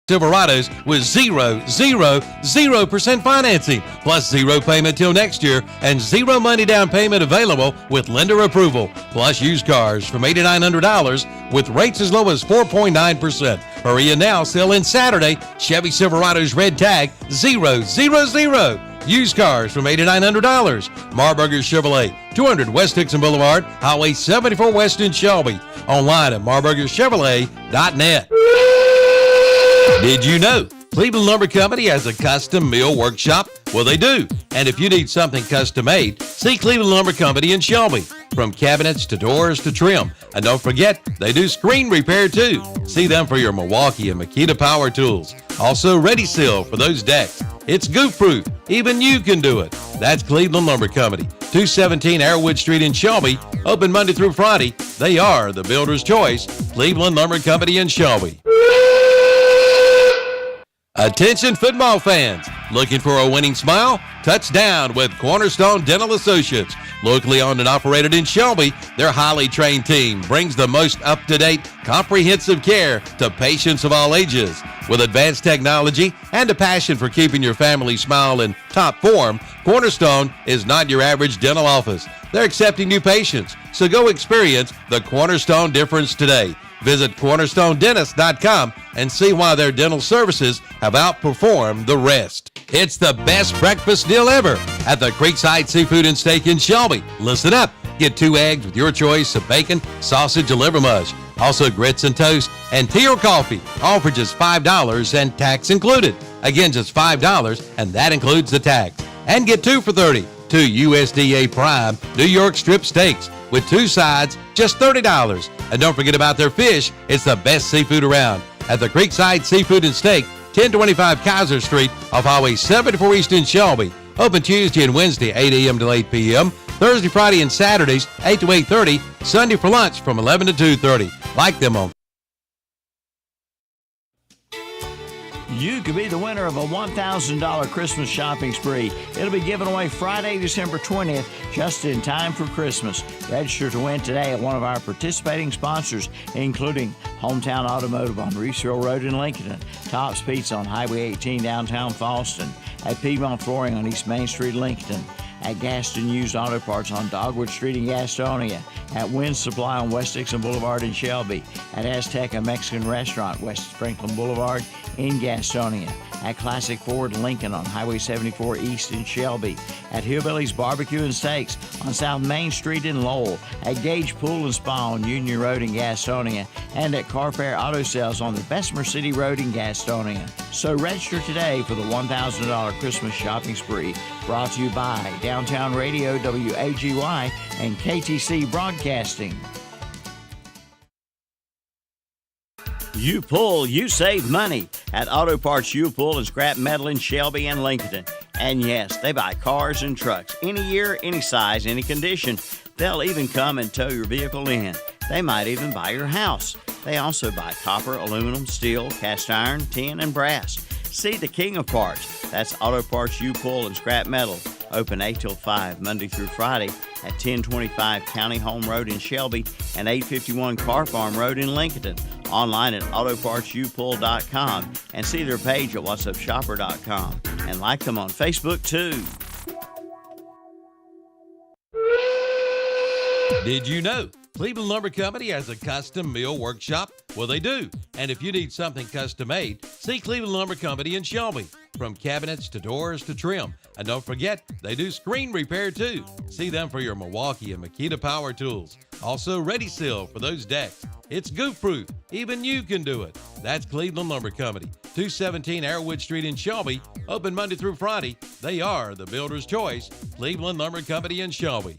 Silverados with 0% financing, plus 0 payment till next year, and 0 money down payment available with lender approval, plus used cars from $8,900 with rates as low as 4.9%. Hurry in now, sell in Saturday. Chevy Silverados red tag 000. Used cars from $8,900. Marburger Chevrolet, 200 West Dixon Boulevard, Highway 74 West in Shelby. Online at marburgerchevrolet.net. Did you know Cleveland Lumber Company has a custom mill workshop? Well, they do. And if you need something custom made, see Cleveland Lumber Company in Shelby. From cabinets to doors to trim. And don't forget, they do screen repair too. See them for your Milwaukee and Makita power tools. Also, Ready Seal for those decks. It's goof-proof. Even you can do it. That's Cleveland Lumber Company, 217 Arrowwood Street in Shelby. Open Monday through Friday. They are the builder's choice. Cleveland Lumber Company in Shelby. Attention football fans, looking for a winning smile? Touchdown with Cornerstone Dental Associates. Locally owned and operated in Shelby, their highly trained team brings the most up-to-date, comprehensive care to patients of all ages. With advanced technology and a passion for keeping your family smile in top form, Cornerstone is not your average dental office. They're accepting new patients, so go experience the Cornerstone difference today. Visit cornerstonedentist.com and see why their dental services have outperformed the rest. It's the best breakfast deal ever at the Creekside Seafood and Steak in Shelby. Listen up. Get 2 eggs with your choice of bacon, sausage, or liver mush. Also grits and toast and tea or coffee, all for just $5 and tax included. Again, just $5, and that includes the tax. And get 2 for $30. 2 USDA Prime New York strip steaks with 2 sides, just $30. And don't forget about their fish. It's the best seafood around at the Creekside Seafood and Steak, 1025 Kaiser Street off Highway 74 East in Shelby. Open Tuesday and Wednesday, 8 a.m. to 8 p.m. Thursday, Friday, and Saturdays, 8 to 8:30. Sunday for lunch from 11 to 2:30. Like them on. You could be the winner of a $1,000 Christmas shopping spree. It'll be given away Friday, December 20th, just in time for Christmas. Register to win today at one of our participating sponsors, including Hometown Automotive on Reesville Road in Lincoln, Tops Pizza on Highway 18 downtown Falston, at Piedmont Flooring on East Main Street, Lincoln, at Gaston Used Auto Parts on Dogwood Street in Gastonia, at Wynn Supply on West Dixon Boulevard in Shelby, at Azteca Mexican Restaurant, West Franklin Boulevard in Gastonia, at Classic Ford Lincoln on Highway 74 East in Shelby, at Hillbilly's Barbecue and Steaks on South Main Street in Lowell, at Gage Pool and Spa on Union Road in Gastonia, and at Carfair Auto Sales on the Bessemer City Road in Gastonia. So register today for the $1,000 Christmas shopping spree, brought to you by Downtown Radio, WAGY, and KTC Broadcasting. You pull, you save money at Auto Parts U Pull and Scrap Metal in Shelby and Lincoln. And yes, they buy cars and trucks, any year, any size, any condition. They'll even come and tow your vehicle in. They might even buy your house. They also buy copper, aluminum, steel, cast iron, tin, and brass. See the king of parts. That's Auto Parts U Pull and Scrap Metal. Open 8 till 5, Monday through Friday at 1025 County Home Road in Shelby and 851 Car Farm Road in Lincoln. Online at autopartsupull.com and see their page at whatsupshopper.com. And like them on Facebook too. Did you know Cleveland Lumber Company has a custom mill workshop? Well, they do. And if you need something custom made, see Cleveland Lumber Company in Shelby. From cabinets to doors to trim. And don't forget, they do screen repair too. See them for your Milwaukee and Makita power tools. Also, Ready Seal for those decks. It's goof-proof. Even you can do it. That's Cleveland Lumber Company, 217 Arrowwood Street in Shelby. Open Monday through Friday. They are the builder's choice. Cleveland Lumber Company in Shelby.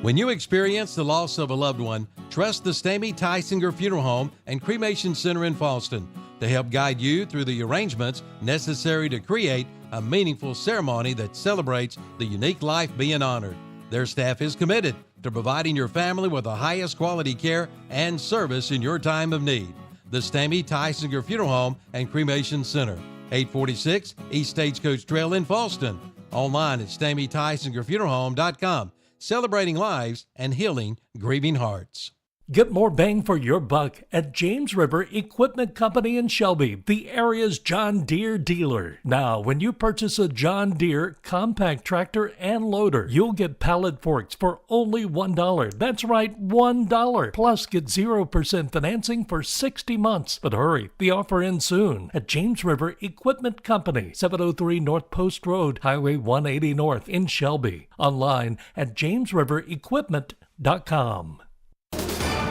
When you experience the loss of a loved one, trust the Stamey Tysinger Funeral Home and Cremation Center in Falston to help guide you through the arrangements necessary to create a meaningful ceremony that celebrates the unique life being honored. Their staff is committed to providing your family with the highest quality care and service in your time of need. The Stamey Tysinger Funeral Home and Cremation Center, 846 East Stagecoach Trail in Falston. Online at StameyTysingerFuneralHome.com. Celebrating lives and healing grieving hearts. Get more bang for your buck at James River Equipment Company in Shelby, the area's John Deere dealer. Now, when you purchase a John Deere compact tractor and loader, you'll get pallet forks for only $1. That's right, $1. Plus, get 0% financing for 60 months. But hurry, the offer ends soon at James River Equipment Company, 703 North Post Road, Highway 180 North in Shelby. Online at jamesriverequipment.com.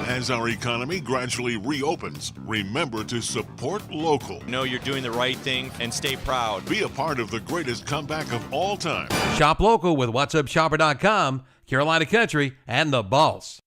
As our economy gradually reopens, remember to support local. Know you're doing the right thing and stay proud. Be a part of the greatest comeback of all time. Shop local with whatsupshopper.com, Carolina Country, and The Boss.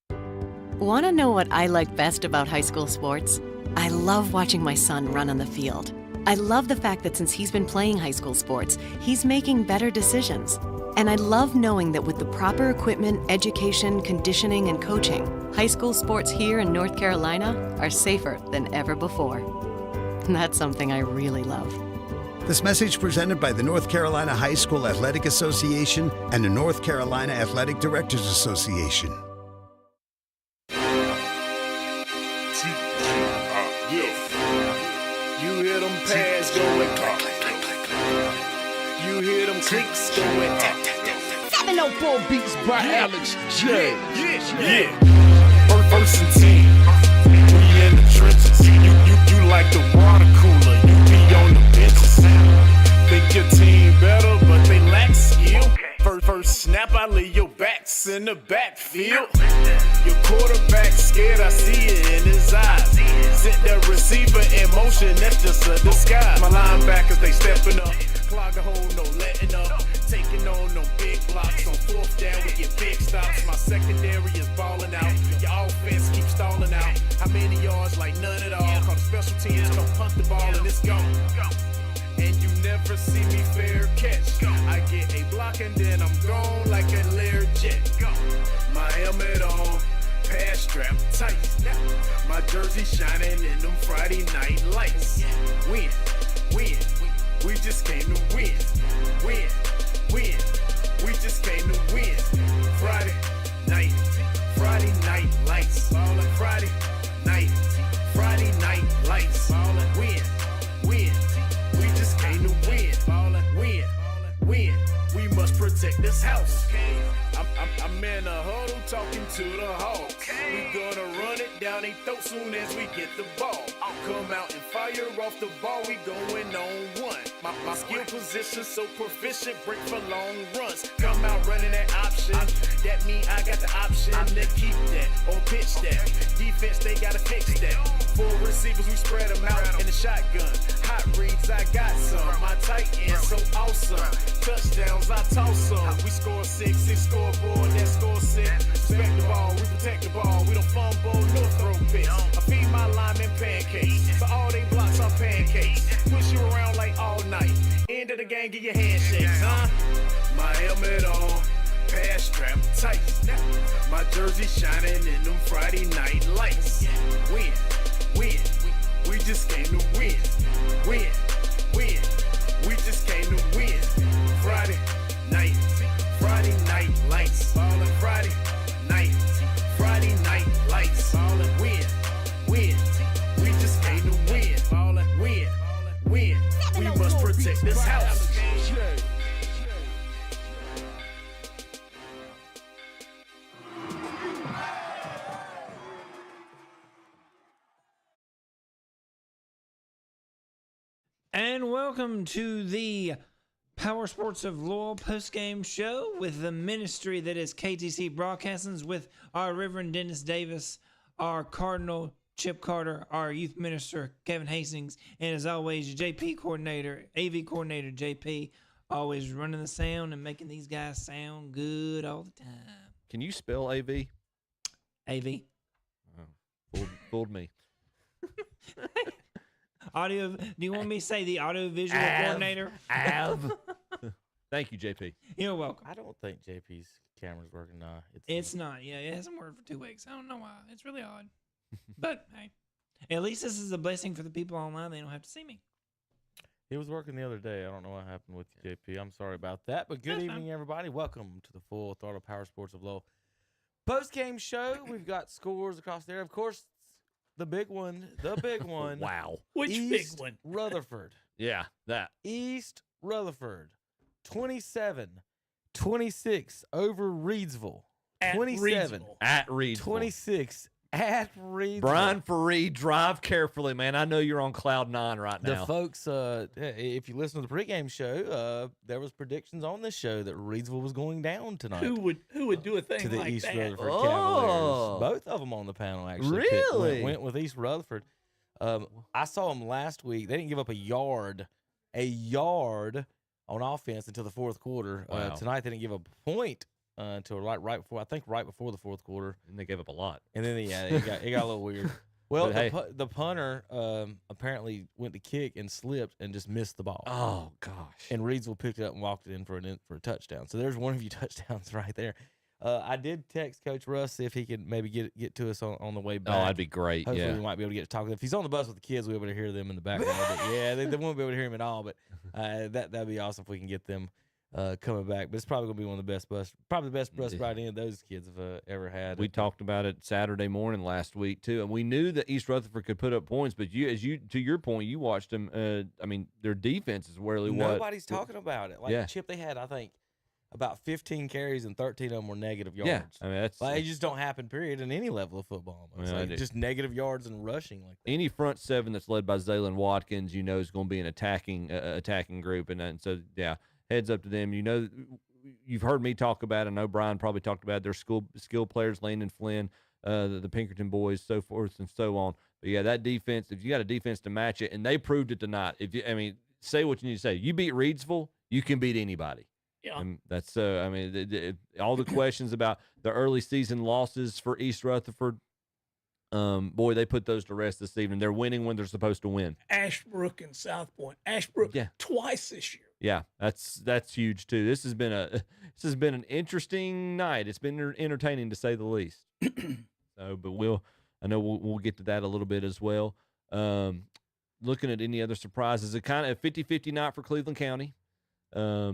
Want to know what I like best about high school sports? I love watching my son run on the field. I love the fact that since he's been playing high school sports, he's making better decisions. And I love knowing that with the proper equipment, education, conditioning, and coaching, high school sports here in North Carolina are safer than ever before. And that's something I really love. This message presented by the North Carolina High School Athletic Association and the North Carolina Athletic Directors Association. You hear them pads going clack, clack, clack, clack, clack. You hear them clicks going tap, tap, tap, tap. 704 beats by Alex J. Yeah. First and 10. We in the trenches. You like the water cooler. You be on the benches. Think your team better, but they lack skill. First snap, I leave your backs in the backfield. Your quarterback scared, I see it in his eyes. Sent the receiver in motion, that's just a disguise. My linebackers, they stepping up. Clog a hole, no letting up. Taking on no big blocks. On fourth down, we get big stops. My secondary is balling out. Your offense keeps stalling out. How many yards? Like none at all. Call the special teams, come punt the ball and it's gone. And you never see me fair catch. I get a block and then I'm gone like a Lear jet. My helmet on, pass strap tight. My jersey shining in them Friday night lights. Win. We just came to win. We just came to win. Friday night lights. Friday night lights. Win. We just came to win. We must protect this house. I'm in a huddle talking to the Hawks. We gonna run it down their throat soon as we get the ball. Come out and fire off the ball, we going on one. My skill position so proficient, break for long runs. Come out running that option, that mean I got the option to keep that or pitch that. Defense, they gotta fix that. 4 receivers, we spread them out in the shotgun. Hot reads, I got some. My tight end, so awesome. Touchdowns, I toss some. We score 6, scoreboard, that score 6. Respect the ball, we protect the ball. We don't fumble, no throw picks. I feed my linemen pancakes. For all they blocks, I'm pancakes. Push you around like all night. End of the game, get your handshakes, huh? My helmet on, pass strap tight. My jersey shining in them Friday night lights. Win. We just came to win. We just came to win. Friday night lights. Friday night lights. Win. We just came to win. Win. We must protect this house. And welcome to the Power Sports of Lowell postgame show with the ministry that is KTC Broadcastings, with our Reverend Dennis Davis, our Cardinal Chip Carter, our youth minister Kevin Hastings, and as always, JP coordinator, AV coordinator JP, always running the sound and making these guys sound good all the time. Can you spell AV? AV. Oh, fooled me. Audio. Do you want me to say the audio visual coordinator? Thank you, JP. You're welcome. I don't think JP's camera's working now. It's not. Yeah, it hasn't worked for 2 weeks. I don't know why. It's really odd. But hey, at least this is a blessing for the people online. They don't have to see me. It was working the other day. I don't know what happened with JP. I'm sorry about that. But good evening, everybody. Welcome to the full Throttle Powersports of Lowell Post-game show, we've got scores across there. Of course, the big one. Wow. Which East big one? Rutherford. Yeah, that. East Rutherford, 27-26 over Reedsville. At 27 Reedsville. At Reedsville. 26 at Reedsville. Brian Faree, drive carefully, man. I know you're on cloud 9 right now. The folks, if you listen to the pregame show, there was predictions on this show that Reedsville was going down tonight. Who would do a thing to the like East that? Rutherford Oh. Cavaliers? Both of them on the panel actually. Really? Went with East Rutherford. I saw them last week. They didn't give up a yard on offense until the fourth quarter. Wow. Tonight they didn't give a point until right before the fourth quarter. And they gave up a lot. And then it got a little weird. Well, But the punter apparently went to kick and slipped and just missed the ball. Oh, gosh. And Reedsville picked it up and walked it in for a touchdown. So there's one of your touchdowns right there. I did text Coach Russ see if he could maybe get to us on the way back. Oh, that'd be great. Hopefully we might be able to get to talk. If he's on the bus with the kids, we'll be able to hear them in the background. But yeah, they won't be able to hear him at all. But that'd be awesome if we can get them coming back. But it's probably gonna be one of the best bus ride in those kids have ever had. We talked about it Saturday morning last week too, and we knew that East Rutherford could put up points. But to your point, you watched them. I mean, their defense is really nobody's talking about it. Like yeah. Chip, they had I think about 15 carries and 13 of them were negative yards. Yeah, I mean that's it just don't happen. Period in any level of football. It's just negative yards and rushing like that. Any front seven that's led by Zaylin Watkins, is going to be an attacking group, and so yeah. Heads up to them. You've heard me talk about it. I know Brian probably talked about their skill players, Landon Flynn, the Pinkerton boys, so forth and so on. But yeah, that defense, if you got a defense to match it, and they proved it tonight. Say what you need to say. You beat Reedsville, you can beat anybody. Yeah. And that's all the questions about the early season losses for East Rutherford. Boy, they put those to rest this evening. They're winning when they're supposed to win. Ashbrook and South Point. Ashbrook twice this year. Yeah, that's huge too. This has been an interesting night. It's been entertaining to say the least. So, but we'll get to that a little bit as well. Looking at any other surprises, a kind of 50-50 night for Cleveland County. I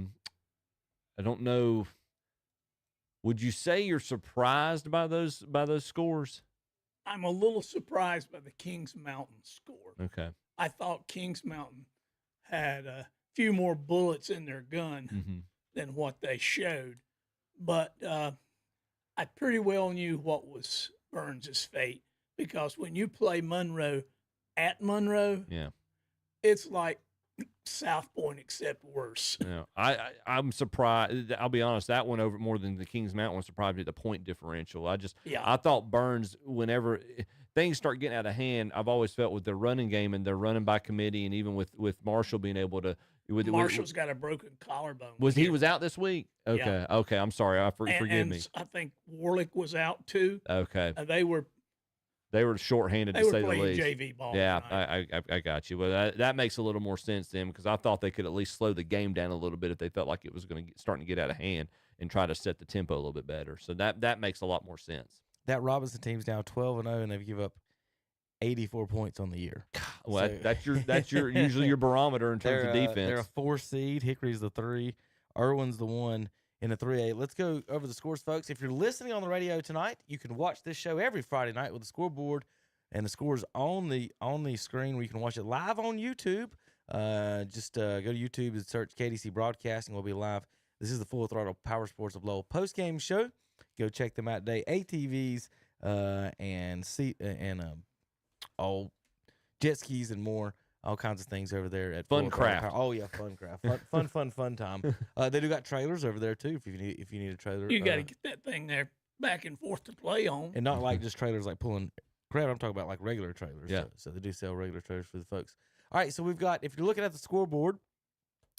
don't know. Would you say you're surprised by those scores? I'm a little surprised by the Kings Mountain score. Okay. I thought Kings Mountain had a few more bullets in their gun than what they showed. But I pretty well knew what was Burns' fate because when you play Monroe at Monroe, it's like South Point except worse. Yeah, I'm surprised. I'll be honest, that one over more than the Kings Mountain one surprised me. The point differential. I thought Burns, whenever things start getting out of hand, I've always felt with their running game and their running by committee, and even with Marshall being able to. Marshall's got a broken collarbone. He was out this week? Okay, yeah. Okay. I'm sorry. Forgive me. I think Warlick was out too. Okay. They were shorthanded to say the least. JV ball. Yeah, I got you. Well, that makes a little more sense then because I thought they could at least slow the game down a little bit if they felt like it was going to starting to get out of hand and try to set the tempo a little bit better. So that makes a lot more sense. That Robinson team's now 12-0 and they've given up 84 points on the year. Well, so, that's your usually your barometer in terms of defense. They're a 4 seed. Hickory's the 3. Irwin's the 1 in the 3A. Let's go over the scores, folks. If you're listening on the radio tonight, you can watch this show every Friday night with the scoreboard and the scores on the screen where you can watch it live on YouTube. Just go to YouTube and search KDC Broadcasting. We'll be live. This is the Full Throttle Powersports of Lowell postgame show. Go check them out today. ATVs and all jet skis and more. All kinds of things over there at Funcraft. Oh yeah, Funcraft. Fun time. They do got trailers over there too. If you need a trailer, you got to get that thing there back and forth to play on, and not like just trailers like pulling crap. I'm talking about like regular trailers. Yeah. So they do sell regular trailers for the folks. All right. So we've got. If you're looking at the scoreboard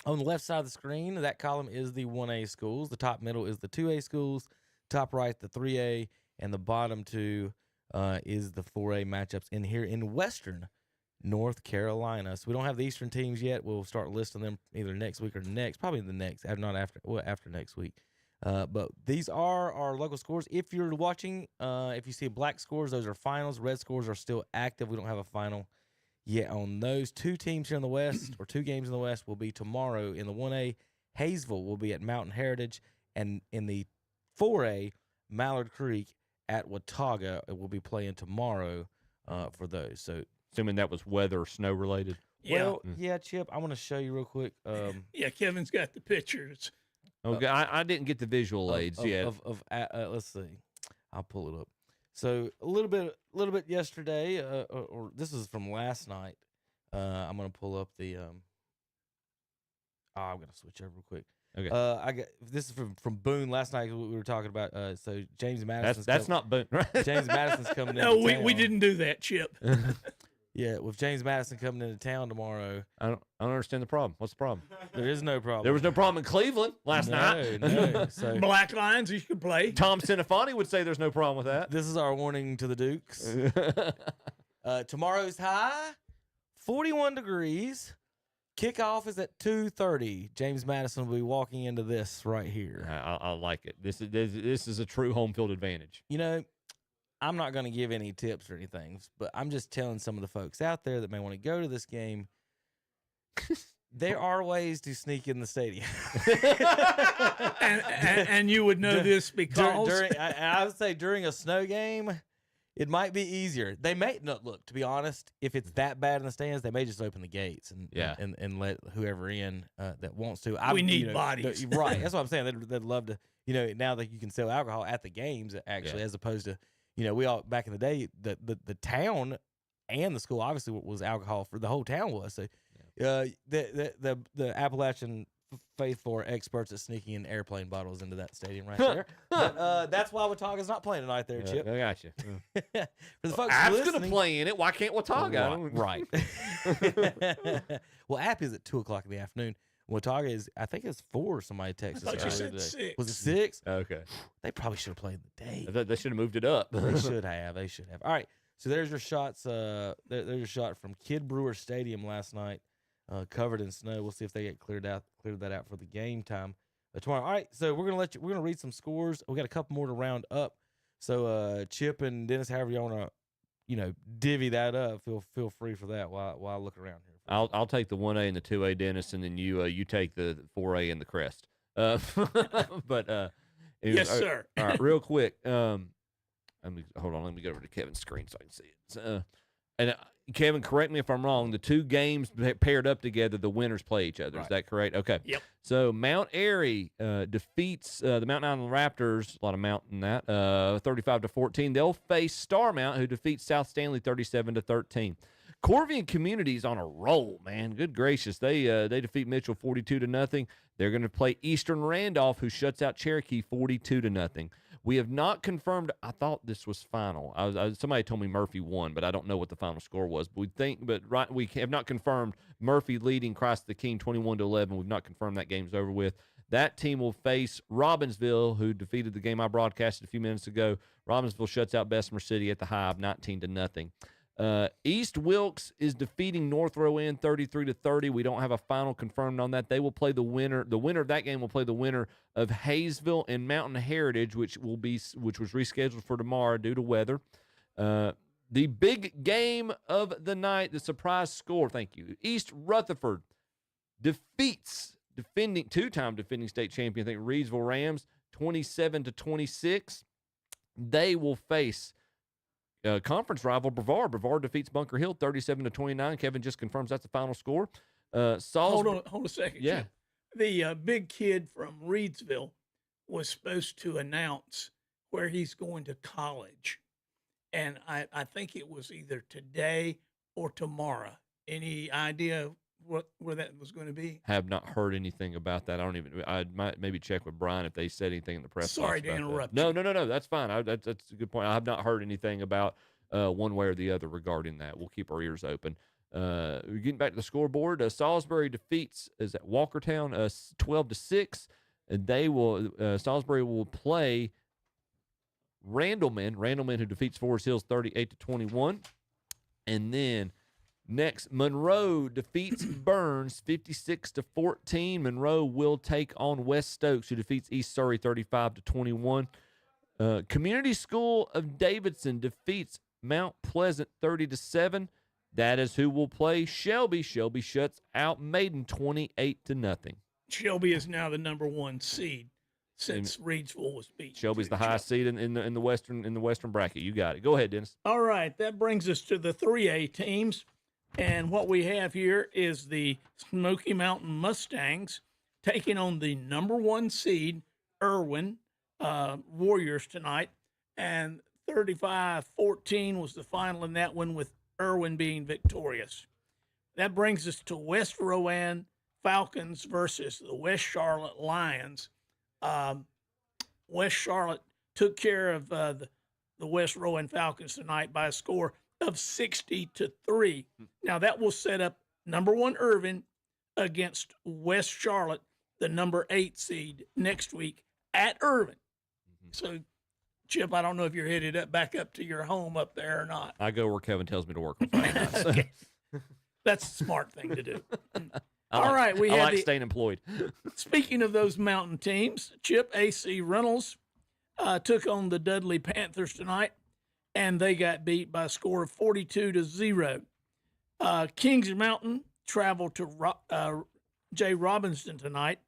on the left side of the screen, that column is the 1A schools. The top middle is the 2A schools. Top right, the 3A, and the bottom 2 is the 4A matchups in here in Western North Carolina. So we don't have the Eastern teams yet. We'll start listing them either next week or probably the next, after next week. But these are our local scores. If you're watching, if you see black scores, those are finals. Red scores are still active. We don't have a final yet on those. 2 teams here in the West, or 2 games in the West, will be tomorrow. In the 1A, Hayesville will be at Mountain Heritage, and in the 4A, Mallard Creek at Watauga will be playing tomorrow for those. So assuming that was weather or snow related. Yeah. Well, yeah, Chip, I want to show you real quick. Yeah, Kevin's got the pictures. Okay, I didn't get the visual aids yet. Let's see, I'll pull it up. So a little bit yesterday, or this is from last night. I'm gonna pull up the. I'm gonna switch over real quick. Okay. I got this is from Boone last night. We were talking about. So James Madison. That's not Boone, right? James Madison's coming in. No, we didn't do that, Chip. Yeah, with James Madison coming into town tomorrow. I don't understand the problem. What's the problem? There is no problem. There was no problem in Cleveland last night. No. So Black Lions, you could play. Tom Sinifani would say there's no problem with that. This is our warning to the Dukes. Tomorrow's high, 41 degrees. Kickoff is at 2:30. James Madison will be walking into this right here. I like it. This is a true home field advantage. You know, I'm not going to give any tips or anything, but I'm just telling some of the folks out there that may want to go to this game. There are ways to sneak in the stadium, and you would know this because I would say during a snow game, it might be easier. They may look. To be honest, if it's that bad in the stands, they may just open the gates and let whoever in that wants to. We need bodies, right? That's what I'm saying. They'd love to. Now that you can sell alcohol at the games, actually, as opposed to. We all back in the day, the town and the school obviously was alcohol for the whole town was. So, the Appalachian faithful are experts at sneaking in airplane bottles into that stadium right there. But that's why Watauga's not playing tonight there, Chip. I got you. For the folks App's going to play in it. Why can't Watauga? Right. Well, App is at 2:00 in the afternoon. Watauga is, I think it's 4. Somebody texted us earlier today. 6. Was it 6? Okay. They probably should have played the day. They should have moved it up. They should have. All right. So there's your shots. There's your shot from Kid Brewer Stadium last night, covered in snow. We'll see if they get cleared that out for the game time tomorrow. All right. So we're gonna read some scores. We got a couple more to round up. So Chip and Dennis, however you want to, divvy that up. Feel free for that while I look around here. I'll take the 1A and the 2A, Dennis, and then you take the 4A and the crest. But yes, sir. All right, real quick. Hold on. Let me go over to Kevin's screen so I can see it. And Kevin, correct me if I'm wrong. The two games paired up together, the winners play each other. Right. Is that correct? Okay. Yep. So Mount Airy defeats the Mountain Island Raptors. A lot of Mount in that. 35-14. They'll face Starmount, who defeats South Stanley 37-13. Corvian Community's on a roll, man. Good gracious. They defeat Mitchell 42-0. They're going to play Eastern Randolph, who shuts out Cherokee 42-0. We have not confirmed. I thought this was final. Somebody told me Murphy won, but I don't know what the final score was. We have not confirmed Murphy leading Christ the King 21-11. We've not confirmed that game's over with. That team will face Robbinsville, who defeated the game I broadcasted a few minutes ago. Robbinsville shuts out Bessemer City at the Hive 19-0. East Wilkes is defeating North Row Inn 33-30. We don't have a final confirmed on that. They will play the winner. The winner of that game will play the winner of Hayesville and Mountain Heritage, which was rescheduled for tomorrow due to weather. The big game of the night, the surprise score. Thank you. East Rutherford defeats two-time defending state champion, I think, Reedsville Rams 27-26. They will face conference rival Brevard. Brevard defeats Bunker Hill 37-29. Kevin just confirms that's the final score. Hold a second. Yeah. The big kid from Reedsville was supposed to announce where he's going to college. And I think it was either today or tomorrow. Any idea where that was going to be? Have not heard anything about that. I might maybe check with Brian if they said anything in the press. Sorry to interrupt. No. That's fine. That's a good point. I have not heard anything about one way or the other regarding that. We'll keep our ears open. Getting back to the scoreboard, Salisbury defeats Walkertown 12-6. And Salisbury will play Randleman, who defeats Forest Hills 38-21. And then next, Monroe defeats Burns 56-14. Monroe will take on West Stokes, who defeats East Surrey 35-21. Community School of Davidson defeats Mount Pleasant 30-7. That is who will play Shelby. Shelby shuts out Maiden 28-0. Shelby is now the number 1 seed. since Reidsville was beat. Shelby's the highest seed in the western bracket. You got it. Go ahead, Dennis. All right, that brings us to the 3A teams, and what we have here is the Smoky Mountain Mustangs taking on the number 1 seed Irwin Warriors tonight, and 35-14 was the final in that one, with Irwin being victorious. That brings us to West Rowan Falcons versus the West Charlotte Lions. West Charlotte took care of the West Rowan Falcons tonight by a score of 60-3. Now that will set up number 1 Irvin against West Charlotte, the number 8 seed, next week at Irvin. So, Chip, I don't know if you're headed back up to your home up there or not. I go where Kevin tells me to work on Friday nights. Okay. That's a smart thing to do. All right, we I have like staying employed. Speaking of those mountain teams, Chip, AC Reynolds took on the Dudley Panthers tonight, and they got beat by a score of 42-0. Kings Mountain traveled to J. Robinson tonight,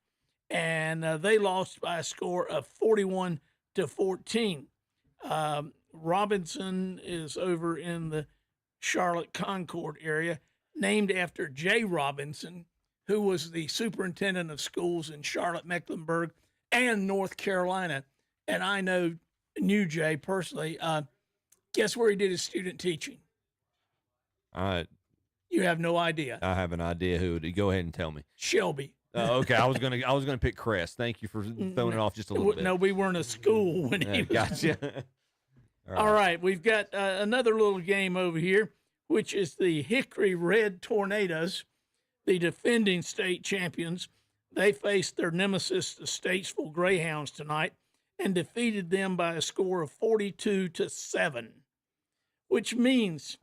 and they lost by a score of 41-14. Robinson is over in the Charlotte Concord area, named after J. Robinson, who was the superintendent of schools in Charlotte, Mecklenburg, and North Carolina. And I knew Jay personally. Guess where he did his student teaching? You have no idea. I have an idea who. Go ahead and tell me. Shelby. Okay, I was gonna pick Crest. Thank you for throwing it off just a little bit. No, we weren't a school when he was. Gotcha. All right, we've got another little game over here, which is the Hickory Red Tornadoes, the defending state champions. They faced their nemesis, the Statesville Greyhounds, tonight and defeated them by a score of 42-7, which means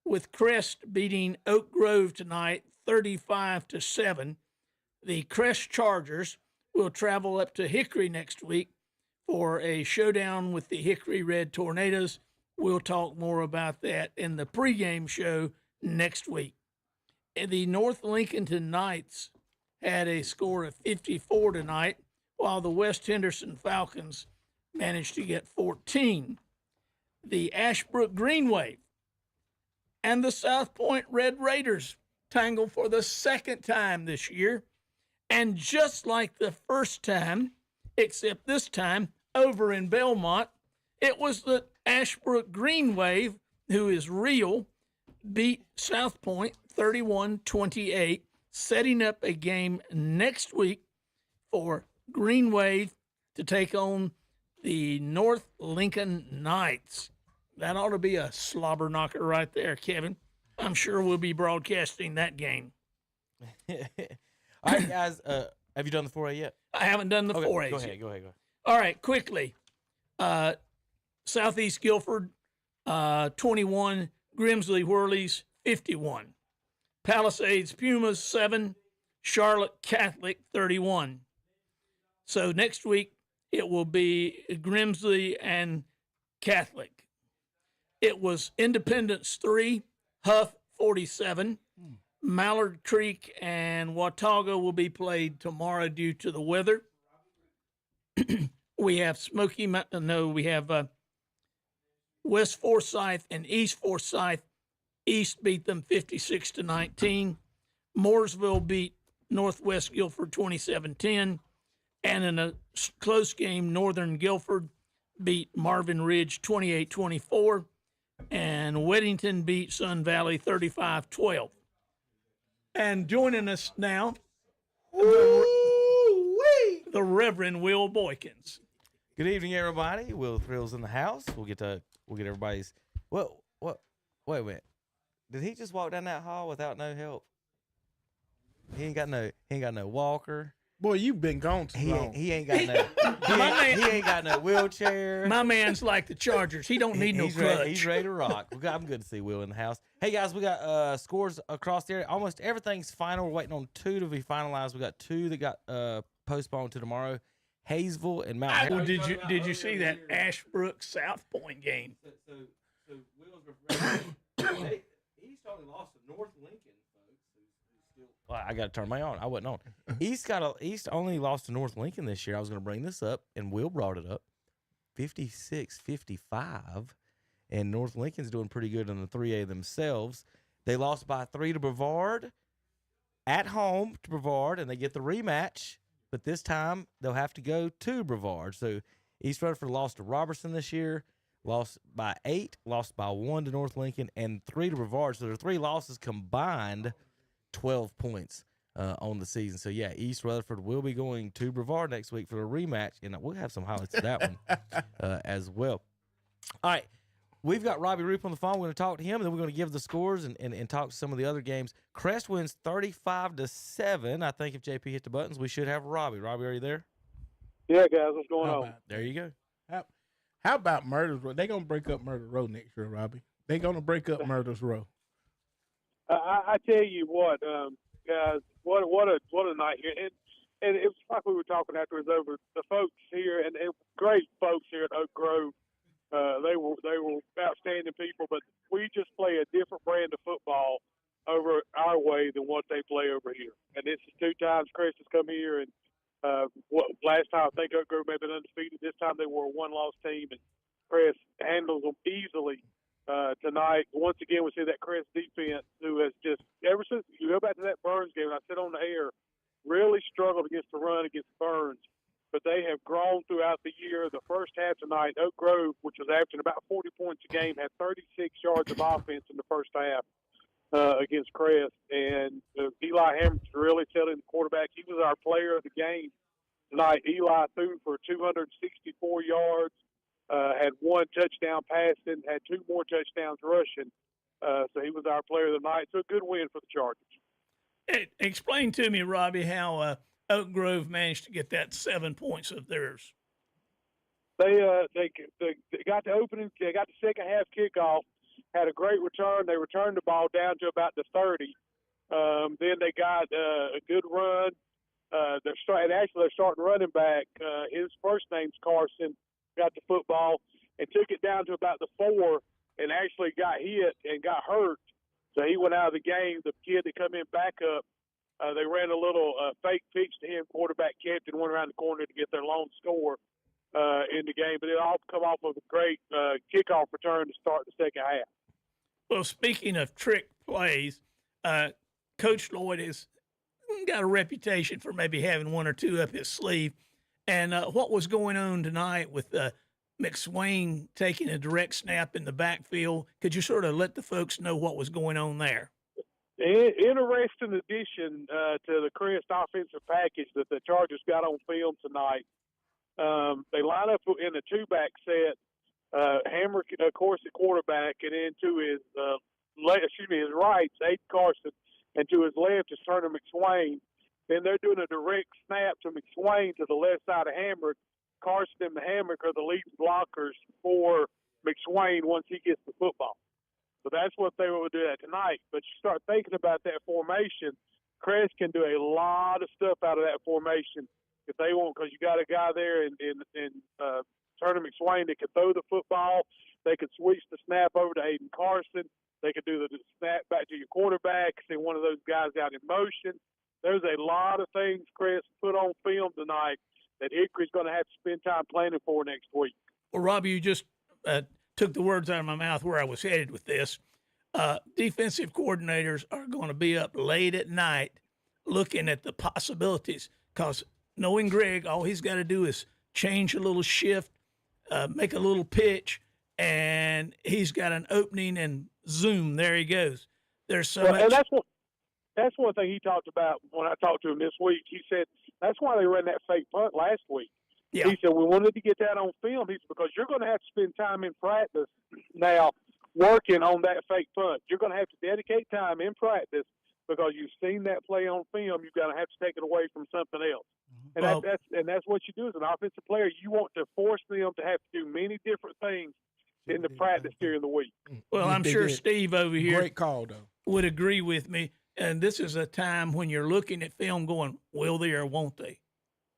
with Crest beating Oak Grove tonight 35-7, the Crest Chargers will travel up to Hickory next week for a showdown with the Hickory Red Tornadoes. We'll talk more about that in the pregame show next week. And the North Lincolnton Knights had a score of 54 tonight, while the West Henderson Falcons managed to get 14. The Ashbrook Green Wave and the South Point Red Raiders tangled for the second time this year. And just like the first time, except this time over in Belmont, it was the Ashbrook Green Wave, who is real, beat South Point 31-28, setting up a game next week for Green Wave to take on the North Lincoln Knights. That ought to be a slobber knocker right there, Kevin. I'm sure we'll be broadcasting that game. All right, guys. Have you done the 4A yet? I haven't done the 4A. Go ahead. All right, quickly. Southeast Guilford, 21. Grimsley Whirlies, 51. Palisades Pumas, 7. Charlotte Catholic, 31. So next week, it will be Grimsley and Catholic. It was Independence, 3. Huff, 47. Mallard Creek and Watauga will be played tomorrow due to the weather. We have West Forsyth and East Forsyth. East beat them 56-19. Mooresville beat Northwest Guilford 27-10. And in a close game, Northern Guilford beat Marvin Ridge 28-24. And Weddington beat Sun Valley 35-12. And joining us now, the Reverend Will Boykins. Good evening, everybody. Will Thrills in the house. We'll get everybody's. Wait a minute. Did he just walk down that hall without no help? He ain't got no walker. Boy, you've been gone too long. He ain't got no. he ain't got no wheelchair. My man's like the Chargers. He don't need no crutch. He's ready to rock. I'm good to see Will in the house. Hey guys, we got scores across the area. Almost everything's final. We're waiting on 2 to be finalized. We got 2 that got postponed to tomormer. Hayesville and Mount. Well, did you see that Ashbrook South Point game? So Will's referring. He's totally lost to North Lincoln, folks. Who's still Well, I got to turn my on. I wasn't on. East only lost to North Lincoln this year. I was going to bring this up, and Will brought it up. 56-55, and North Lincoln's doing pretty good in the 3A themselves. They lost by 3 to Brevard at home to Brevard, and they get the rematch. But this time they'll have to go to Brevard. So East Rutherford lost to Robertson this year, lost by 8, lost by 1 to North Lincoln, and 3 to Brevard. So their 3 losses combined 12 points on the season. So, yeah, East Rutherford will be going to Brevard next week for a rematch, and we'll have some highlights of that one as well. All right, we've got Robbie Rupp on the phone. We're going to talk to him, and then we're going to give the scores and talk to some of the other games. Crest wins 35-7. I think if JP hit the buttons, we should have Robbie. Robbie, are you there? Yeah, guys, what's going on? There you go. How about Murders Row? They're going to break up Murder Row next year, Robbie. They're going to break up Murders Row. I tell you what, guys, what a night here, and it was like we were talking afterwards over the folks here, and great folks here at Oak Grove. They were outstanding people, but we just play a different brand of football over our way than what they play over here. And this is 2 times Chris has come here, and last time I think Oak Grove may have been undefeated. This time they were a 1-loss team, and Chris handles them easily. Tonight, once again, we see that Crest defense who has just, ever since you go back to that Burns game, and I said on the air, really struggled against the run against Burns, but they have grown throughout the year. The first half tonight, Oak Grove, which was averaging about 40 points a game, had 36 yards of offense in the first half against Crest, and Eli Hammonds really telling the quarterback he was our player of the game tonight. Eli threw for 264 yards. Had 1 touchdown passing, had 2 more touchdowns rushing. So he was our player of the night. So a good win for the Chargers. Explain to me, Robbie, how Oak Grove managed to get that 7 points of theirs. They got the opening. They got the second half kickoff. Had a great return. They returned the ball down to about the 30. Then they got a good run. They're starting running back. His first name's Carson. Got the football and took it down to about the 4 and actually got hit and got hurt. So he went out of the game. The kid that come in back up, they ran a little fake pitch to him. Quarterback kept and went around the corner to get their lone score in the game. But it all come off of a great kickoff return to start the second half. Well, speaking of trick plays, Coach Lloyd has got a reputation for maybe having 1 or 2 up his sleeve. And what was going on tonight with McSwain taking a direct snap in the backfield? Could you sort of let the folks know what was going on there? Interesting addition to the Crest offensive package that the Chargers got on film tonight. They line up in a 2-back set. Hammer, of course, at quarterback, and then to his his right, Aiden Carson, and to his left is Turner McSwain. Then they're doing a direct snap to McSwain to the left side of Hamrick. Carson and Hamrick are the lead blockers for McSwain once he gets the football. So that's what they will do tonight. But you start thinking about that formation, Crest can do a lot of stuff out of that formation if they want, because you got a guy there in Turner McSwain that can throw the football. They could switch the snap over to Aiden Carson. They could do the snap back to your quarterback, send one of those guys out in motion. There's a lot of things Chris put on film tonight that Hickory's going to have to spend time planning for next week. Well, Robbie, you just took the words out of my mouth where I was headed with this. Defensive coordinators are going to be up late at night looking at the possibilities, because knowing Greg, all he's got to do is change a little shift, make a little pitch, and he's got an opening, and zoom, there he goes. There's so much. And that's one thing he talked about when I talked to him this week. He said that's why they ran that fake punt last week. Yeah. He said we wanted to get that on film. He said because you're going to have to spend time in practice now working on that fake punt. You're going to have to dedicate time in practice because you've seen that play on film. You're going to have to take it away from something else. And that's what you do as an offensive player. You want to force them to have to do many different things in the practice during the week. Well, I'm sure Steve over here great call, though, would agree with me. And this is a time when you're looking at film going, will they or won't they?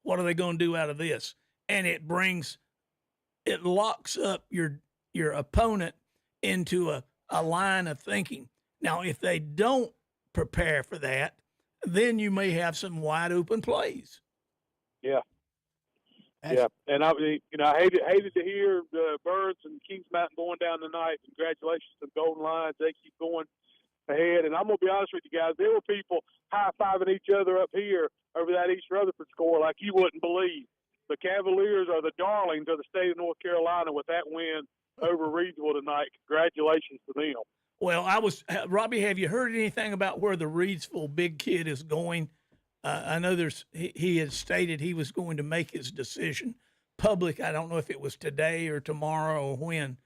What are they going to do out of this? And it locks up your opponent into a line of thinking. Now, if they don't prepare for that, then you may have some wide open plays. Yeah. Yeah, and I hated to hear Burns and Kings Mountain going down tonight. Congratulations to Golden Lions. They keep going ahead. And I'm going to be honest with you guys, there were people high-fiving each other up here over that East Rutherford score like you wouldn't believe. The Cavaliers are the darlings of the state of North Carolina with that win over Reedsville tonight. Congratulations to them. Well, Robbie, have you heard anything about where the Reedsville big kid is going? I know he had stated he was going to make his decision public. I don't know if it was today or tomorrow or when.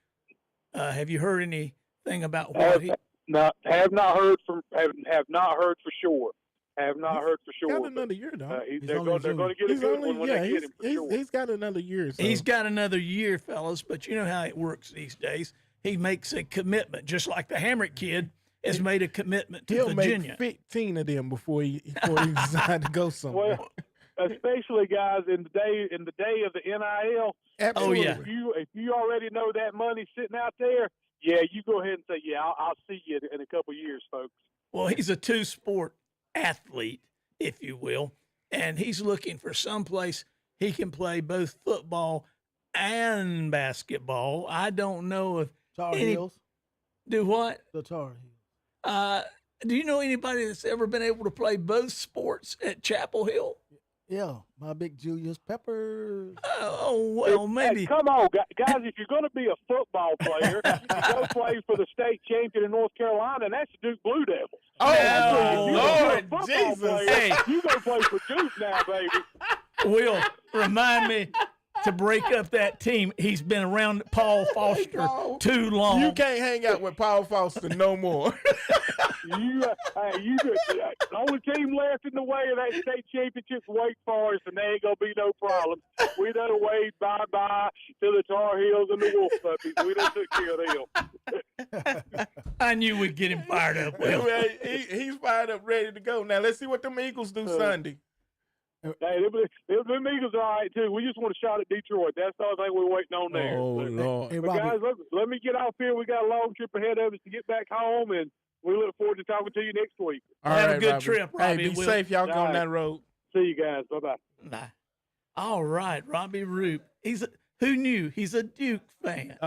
Have you heard anything about what he? No, have not heard for sure. Have not heard for sure. Got another year, though. They're going to get a good one when they get him for sure. He's got another year. So. He's got another year, fellas. But you know how it works these days. He makes a commitment, just like the Hamrick kid has made a commitment to Virginia. He'll make 15 of them before he decides to go somewhere. Well, especially guys in the day of the NIL. Absolutely. Oh, yeah. If you already know that money's sitting out there, yeah, you go ahead and say, yeah, I'll see you in a couple of years, folks. Well, he's a two-sport athlete, if you will, and he's looking for someplace he can play both football and basketball. I don't know if Tar Heels. Do what? The Tar Heels. Do you know anybody that's ever been able to play both sports at Chapel Hill? Yeah, my big Julius Peppers. Oh, well, maybe. Hey, come on, guys, if you're going to be a football player, you go play for the state champion in North Carolina, and that's the Duke Blue Devils. Oh, Lord Jesus. Player, you go play for Duke now, baby. Will, remind me to break up that team. He's been around Paul Foster too long. You can't hang out with Paul Foster no more. The only team left in the way of that state championship is Wake Forest, and there ain't going to be no problem. We done waved bye-bye to the Tar Heels and the Wolf Puppies. We done took care of them. I knew we'd get him fired up. Will. He's fired up, ready to go. Now, let's see what them Eagles do Sunday. Hey, them Eagles are all right, too. We just want a shot at Detroit. That's the only thing we're waiting on there. Oh, Lord. Hey, but guys, let me get off here. We got a long trip ahead of us to get back home, and we look forward to talking to you next week. All Have right, a good Robbie. trip, Robbie. Hey, be safe. Y'all go on that road. See you guys. Bye-bye. Bye. All right, Robbie Rupp. Who knew? He's a Duke fan.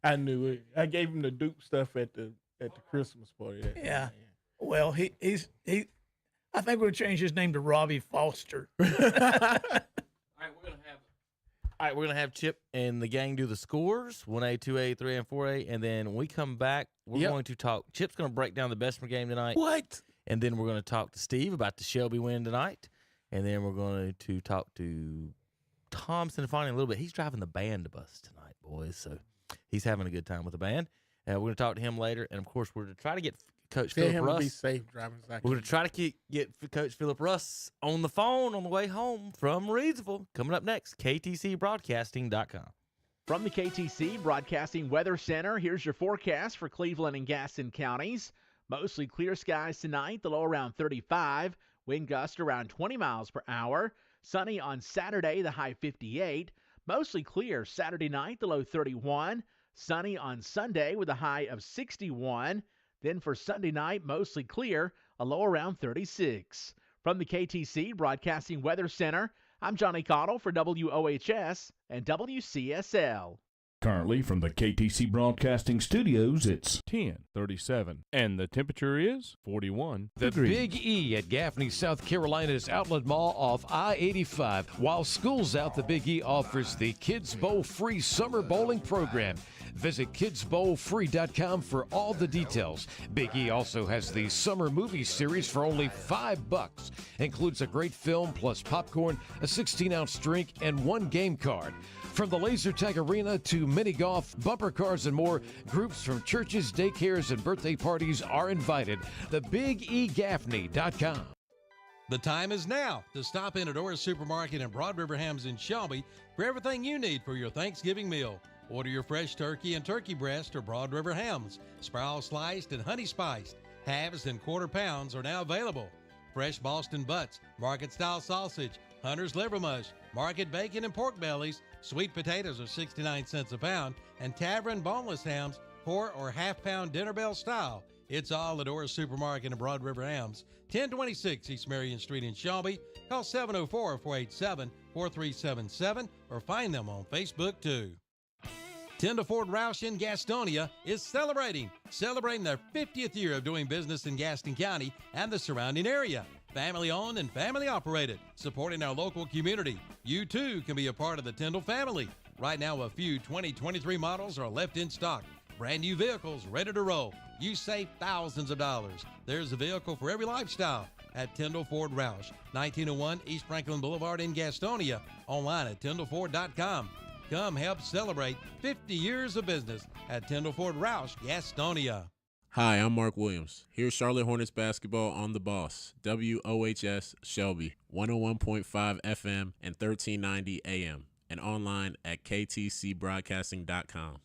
I knew it. I gave him the Duke stuff at the Christmas party. Yeah. Well, he's I think we'll change his name to Robbie Foster. All right, we're gonna have Chip and the gang do the scores: 1A, 2A, 3A, and 4A, and then when we come back, we're going to talk. Chip's gonna break down the Bessemer game tonight. What? And then we're gonna talk to Steve about the Shelby win tonight, and then we're going to talk to Thompson finally a little bit. He's driving the band bus tonight, boys, so he's having a good time with the band. We're gonna talk to him later, and of course, we're gonna try to get Coach Philip Russ. Be safe driving. We're going to try to get Coach Philip Russ on the phone on the way home from Reedsville. Coming up next, KTCBroadcasting.com. From the KTC Broadcasting Weather Center, here's your forecast for Cleveland and Gaston counties. Mostly clear skies tonight, the low around 35. Wind gust around 20 miles per hour. Sunny on Saturday, the high 58. Mostly clear Saturday night, the low 31. Sunny on Sunday with a high of 61. Then for Sunday night, mostly clear, a low around 36. From the KTC Broadcasting Weather Center, I'm Johnny Cottle for WOHS and WCSL. Currently from the KTC Broadcasting Studios, it's 10:37, and the temperature is 41 The degrees. Big E at Gaffney, South Carolina's Outlet Mall off I-85. While school's out, the Big E offers the Kids Bowl free summer bowling program. Visit kidsbowlfree.com for all the details. Big E also has the summer movie series for only $5. Includes a great film plus popcorn, a 16-ounce drink, and one game card. From the laser tag arena to mini golf, bumper cars, and more, groups from churches, daycares, and birthday parties are invited. TheBigEGaffney.com. The time is now to stop in at Orr's Supermarket and Broad River Hams in Shelby for everything you need for your Thanksgiving meal. Order your fresh turkey and turkey breast or Broad River Hams. Spiral sliced and honey spiced. Halves and quarter pounds are now available. Fresh Boston butts, market-style sausage, Hunter's liver mush, market bacon and pork bellies. Sweet potatoes are 69 cents a pound, and Tavern boneless hams, 4 or half-pound dinner bell style, It's all at Orr's Supermarket in Broad River Hams, 1026 East Marion Street in Shelby. Call 704-487-4377 or find them on Facebook too. Tyndall Ford Roush in Gastonia is celebrating their 50th year of doing business in Gaston County and the surrounding area. Family owned and family operated, supporting our local community. You too can be a part of the Tyndall family. Right now, a few 2023 models are left in stock. Brand new vehicles ready to roll. You save thousands of dollars. There's a vehicle for every lifestyle at Tyndall Ford Roush, 1901 East Franklin Boulevard in Gastonia. Online at tyndallford.com. Come help celebrate 50 years of business at Tyndall Ford Roush, Gastonia. Hi, I'm Mark Williams. Here's Charlotte Hornets basketball on The Boss, WOHS Shelby, 101.5 FM and 1390 AM, and online at ktcbroadcasting.com.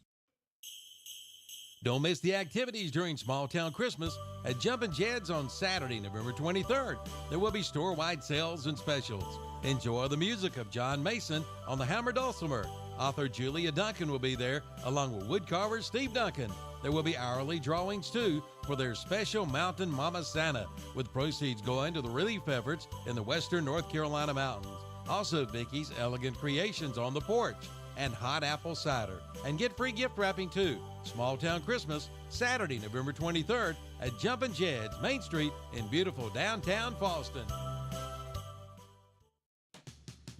Don't miss the activities during Small Town Christmas at Jumpin' Jed's on Saturday, November 23rd. There will be store-wide sales and specials. Enjoy the music of John Mason on the Hammer Dulcimer. Author Julia Duncan will be there, along with woodcarver Steve Duncan. There will be hourly drawings, too, for their special Mountain Mama Santa, with proceeds going to the relief efforts in the western North Carolina mountains. Also, Vicky's Elegant Creations on the porch and hot apple cider. And get free gift wrapping, too. Small Town Christmas, Saturday, November 23rd at Jumpin' Jed's, Main Street in beautiful downtown Fallston.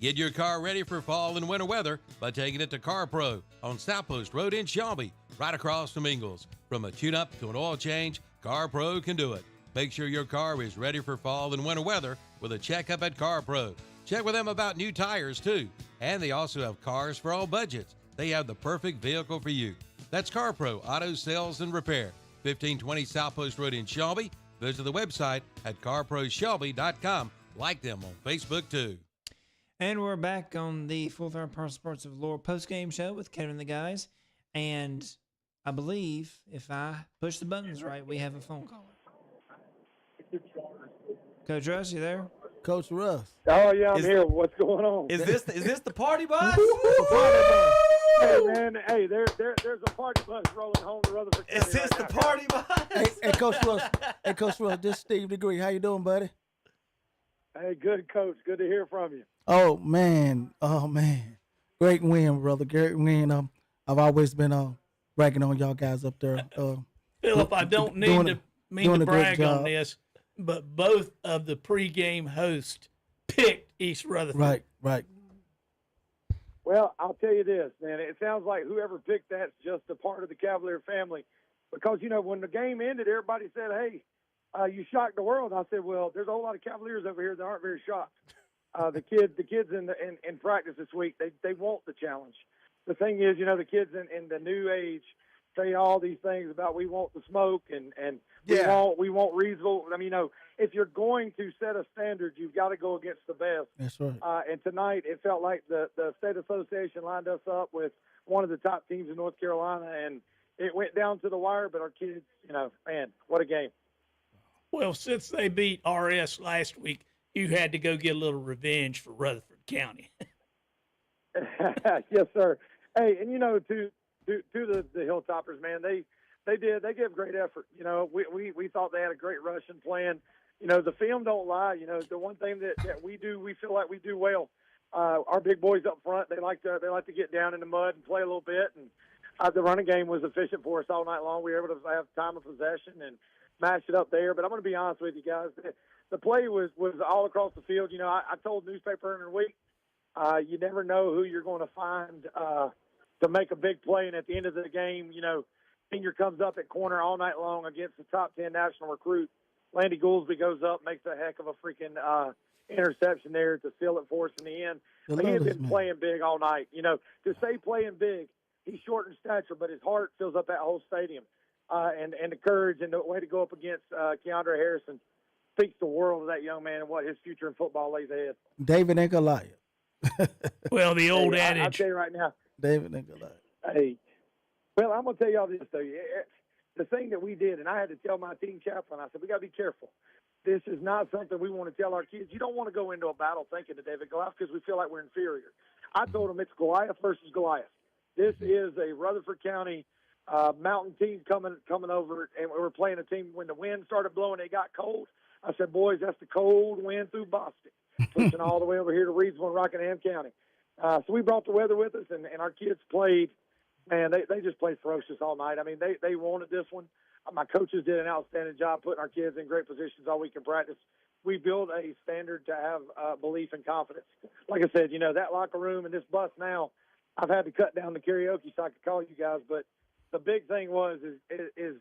Get your car ready for fall and winter weather by taking it to Car Pro on South Post Road in Shelby, right across from Ingles. From a tune-up to an oil change, Car Pro can do it. Make sure your car is ready for fall and winter weather with a checkup at Car Pro. Check with them about new tires, too. And they also have cars for all budgets. They have the perfect vehicle for you. That's Car Pro Auto Sales and Repair, 1520 South Post Road in Shelby. Visit the website at carproshelby.com. Like them on Facebook, too. And we're back on the Full Throttle Powersports of Lore postgame show with Kevin and the guys. And I believe if I push the buttons right, we have a phone call. Coach Russ, you there? Coach Russ. Oh yeah, I'm here. What's going on? Is this the party bus? Hey man, hey, there's a party bus rolling home to Rutherford. Is this the party bus? Hey, Coach Russ. Hey, Coach Russ. This is Steve Degree. How you doing, buddy? Hey, good coach. Good to hear from you. Oh man. Great win, brother. Great win. I've always been bragging on y'all guys up there. Philip, I don't need to brag on this, but both of the pregame hosts picked East Rutherford. Right. Well, I'll tell you this, man. It sounds like whoever picked that's just a part of the Cavalier family, because when the game ended, everybody said, "Hey, you shocked the world." I said, "Well, there's a whole lot of Cavaliers over here that aren't very shocked." The kids in practice this week, they want the challenge. The thing is, we the new age say all these things about we want the smoke and we want reasonable. I mean, if you're going to set a standard, you've got to go against the best. That's right. And tonight, it felt like the state association lined us up with one of the top teams in North Carolina, and it went down to the wire. But our kids, man, what a game! Well, since they beat RS last week, you had to go get a little revenge for Rutherford County. Yes, sir. Hey, and to the Hilltoppers, man, they gave great effort. We thought they had a great rushing plan. The film don't lie. The one thing that we do, we feel like we do well. Our big boys up front, they like to get down in the mud and play a little bit. And the running game was efficient for us all night long. We were able to have time of possession and match it up there. But I'm going to be honest with you guys. The play was all across the field. I told newspaper in the week, you never know who you're going to find to make a big play. And at the end of the game, senior comes up at corner all night long against the top 10 national recruit. Landy Goolsby goes up, makes a heck of a freaking interception there to seal it for us in the end. But he had been playing big all night. To say playing big, he's short in stature, but his heart fills up that whole stadium. And the courage and the way to go up against Keandre Harrison speaks the world of that young man and what his future in football lays ahead. David and Goliath. Well, the old adage. I'll tell you right now. David and Goliath. Hey, well, I'm going to tell y'all this, though. The thing that we did, and I had to tell my team chaplain, I said, we got to be careful. This is not something we want to tell our kids. You don't want to go into a battle thinking of David Goliath because we feel like we're inferior. I told them it's Goliath versus Goliath. This is a Rutherford County mountain team coming over, and we were playing a team when the wind started blowing. It got cold. I said, boys, that's the cold wind through Boston, pushing all the way over here to Reedsville and Rockingham County. So we brought the weather with us, and our kids played. Man, they just played ferocious all night. I mean, they wanted this one. My coaches did an outstanding job putting our kids in great positions all week in practice. We build a standard to have belief and confidence. Like I said, that locker room and this bus now, I've had to cut down the karaoke so I could call you guys, but the big thing is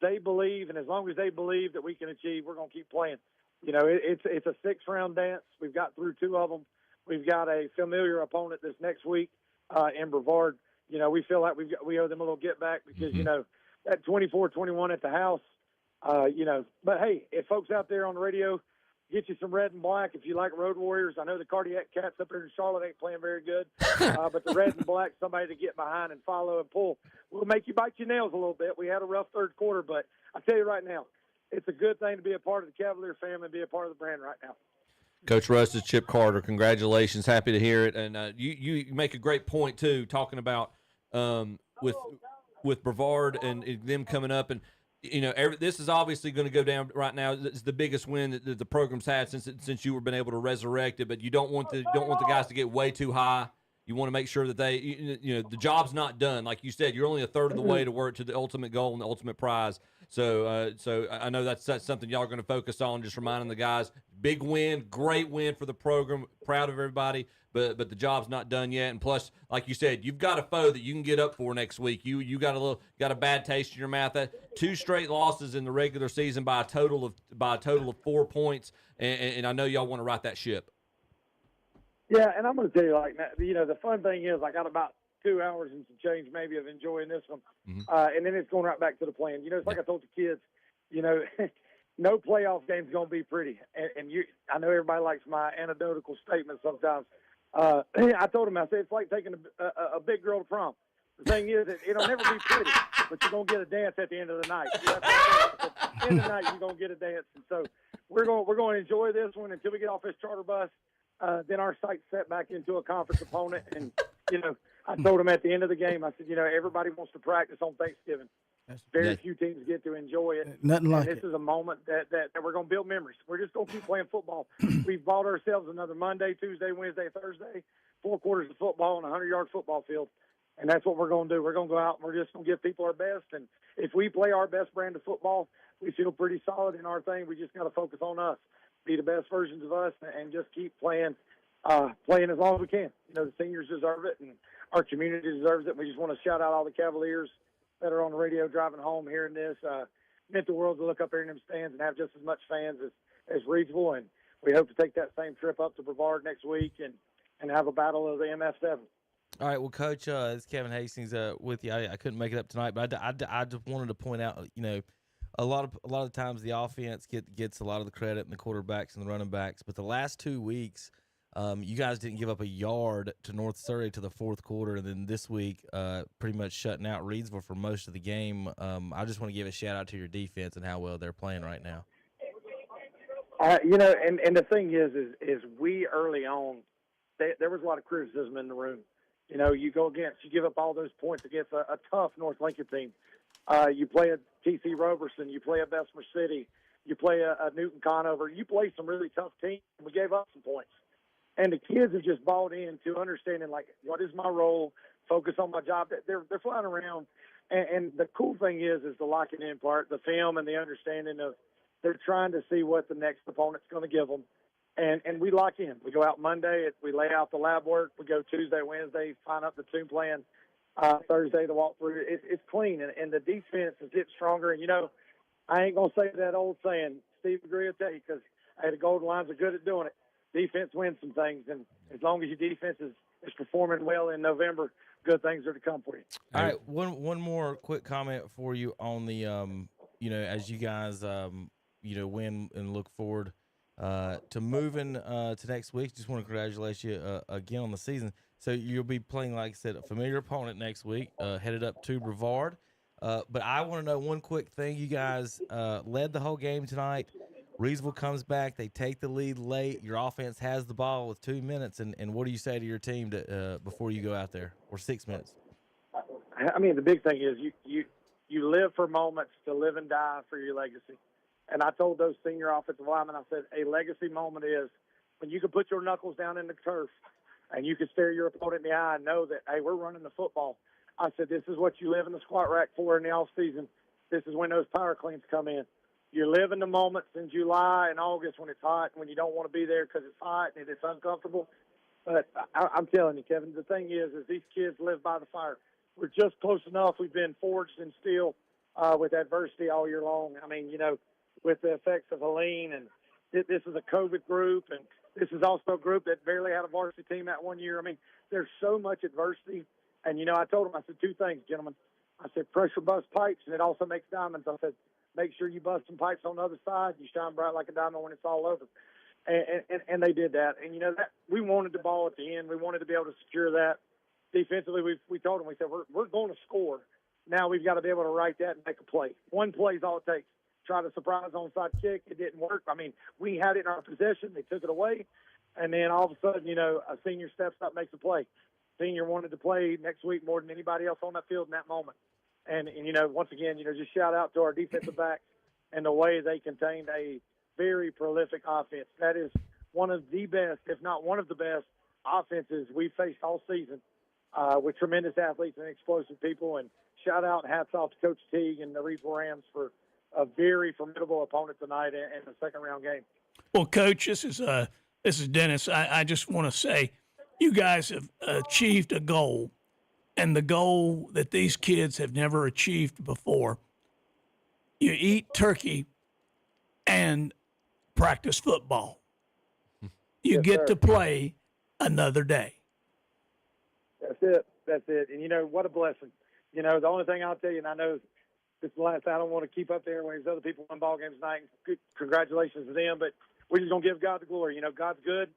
they believe, and as long as they believe that we can achieve, we're going to keep playing. It's a 6-round dance. We've got through 2 of them. We've got a familiar opponent this next week in Brevard. We feel like we owe them a little get back because, that 24-21 at the house, But, hey, if folks out there on the radio get you some red and black, if you like Road Warriors, I know the Cardiac Cats up here in Charlotte ain't playing very good, but the red and black, somebody to get behind and follow and pull, will make you bite your nails a little bit. We had a rough third quarter, but I tell you right now, it's a good thing to be a part of the Cavalier family and be a part of the brand right now. Coach Russ is Chip Carter. Congratulations. Happy to hear it. And you make a great point, too, talking about with Brevard and them coming up. And, this is obviously going to go down right now. It's the biggest win that the program's had since you were been able to resurrect it. But you don't want the guys to get way too high. You want to make sure that they, the job's not done. Like you said, you're only a third of the way to work to the ultimate goal and the ultimate prize. So I know that's something y'all are going to focus on, just reminding the guys, big win, great win for the program, proud of everybody, but the job's not done yet. And plus, like you said, you've got a foe that you can get up for next week. You got a bad taste in your mouth. That 2 straight losses in the regular season by a total of 4 points, and I know y'all want to right that ship. Yeah, and I'm going to tell you, the fun thing is I got about 2 hours and some change maybe of enjoying this one. And then it's going right back to the plan. It's like I told the kids, no playoff game's going to be pretty. And I know everybody likes my anecdotal statements sometimes. I told them, I said, it's like taking a big girl to prom. The thing is, it'll never be pretty, but you're going to get a dance at the end of the night. At the end of the night, you're going to get a dance. And so we're going to enjoy this one until we get off this charter bus. Then our sights set back into a conference opponent. And, I told them at the end of the game, I said, everybody wants to practice on Thanksgiving. Very few teams get to enjoy it. Nothing like this is a moment that we're going to build memories. We're just going to keep playing football. We've bought ourselves another Monday, Tuesday, Wednesday, Thursday, 4 quarters of football on a 100-yard football field. And that's what we're going to do. We're going to go out and we're just going to give people our best. And if we play our best brand of football, we feel pretty solid in our thing. We just got to focus on us, be the best versions of us, and just keep playing as long as we can. The seniors deserve it, and our community deserves it. We just want to shout out all the Cavaliers that are on the radio driving home hearing this. Meant the world to look up here in them stands and have just as much fans as Reedsville, and we hope to take that same trip up to Brevard next week and have a battle of the MF7. All right, well, Coach, it's Kevin Hastings with you. I couldn't make it up tonight, but I just wanted to point out, a lot of times the offense gets a lot of the credit and the quarterbacks and the running backs, but the last 2 weeks, you guys didn't give up a yard to North Surrey to the fourth quarter, and then this week pretty much shutting out Reedsville for most of the game. I just want to give a shout-out to your defense and how well they're playing right now. And the thing is we early on, there was a lot of criticism in the room. You give up all those points against a tough North Lincoln team. You play a TC Roberson, you play a Bessemer City, you play a Newton Conover, you play some really tough teams. We gave up some points. And the kids have just bought into understanding, what is my role, focus on my job. They're flying around. And the cool thing is the locking in part, the film and the understanding of they're trying to see what the next opponent's going to give them. And we lock in. We go out Monday. We lay out the lab work. We go Tuesday, Wednesday, find up the tune plan. Thursday, the walkthrough. It's clean. And the defense is getting stronger. And, I ain't going to say that old saying. Steve agreed with that because the Golden Lions are good at doing it. Defense wins some things, and as long as your defense is performing well in November, good things are to come for you. All right, one more quick comment for you on the, as you guys, win and look forward to moving to next week. Just want to congratulate you again on the season. So you'll be playing, like I said, a familiar opponent next week, headed up to Brevard. But I want to know one quick thing. You guys led the whole game tonight. Reedsville comes back. They take the lead late. Your offense has the ball with 2 minutes. And what do you say to your team before you go out there? Or 6 minutes? I mean, the big thing is you live for moments to live and die for your legacy. And I told those senior offensive linemen, I said, a legacy moment is when you can put your knuckles down in the turf and you can stare your opponent in the eye and know that, hey, we're running the football. I said, this is what you live in the squat rack for in the off season. This is when those power cleans come in. You live in the moments in July and August when it's hot and when you don't want to be there because it's hot and it's uncomfortable. But I'm telling you, Kevin, the thing is these kids live by the fire. We're just close enough. We've been forged in steel with adversity all year long. I mean, with the effects of Helene, and this is a COVID group, and this is also a group that barely had a varsity team that one year. I mean, there's so much adversity. And, I told them, I said, two things, gentlemen. I said, pressure busts pipes, and it also makes diamonds. I said, make sure you bust some pipes on the other side. You shine bright like a diamond when it's all over. And they did that. And, that we wanted the ball at the end. We wanted to be able to secure that. Defensively, we told them, we said, we're going to score. Now we've got to be able to write that and make a play. One play is all it takes. Try to surprise onside kick. It didn't work. I mean, we had it in our possession. They took it away. And then all of a sudden, a senior steps up, makes a play. Senior wanted to play next week more than anybody else on that field in that moment. And once again, just shout out to our defensive backs and the way they contained a very prolific offense. That is one of the best, if not one of the best, offenses we've faced all season with tremendous athletes and explosive people. And shout out and hats off to Coach Teague and the Reedsville Rams for a very formidable opponent tonight in the second-round game. Well, Coach, this is Dennis. I just want to say you guys have achieved a goal, and the goal that these kids have never achieved before. You eat turkey and practice football. You get to play another day. That's it. And, what a blessing. The only thing I'll tell you, and I know this is the last time, I don't want to keep up there when these other people win ball games tonight. Good, congratulations to them, but we're just going to give God the glory. God's good.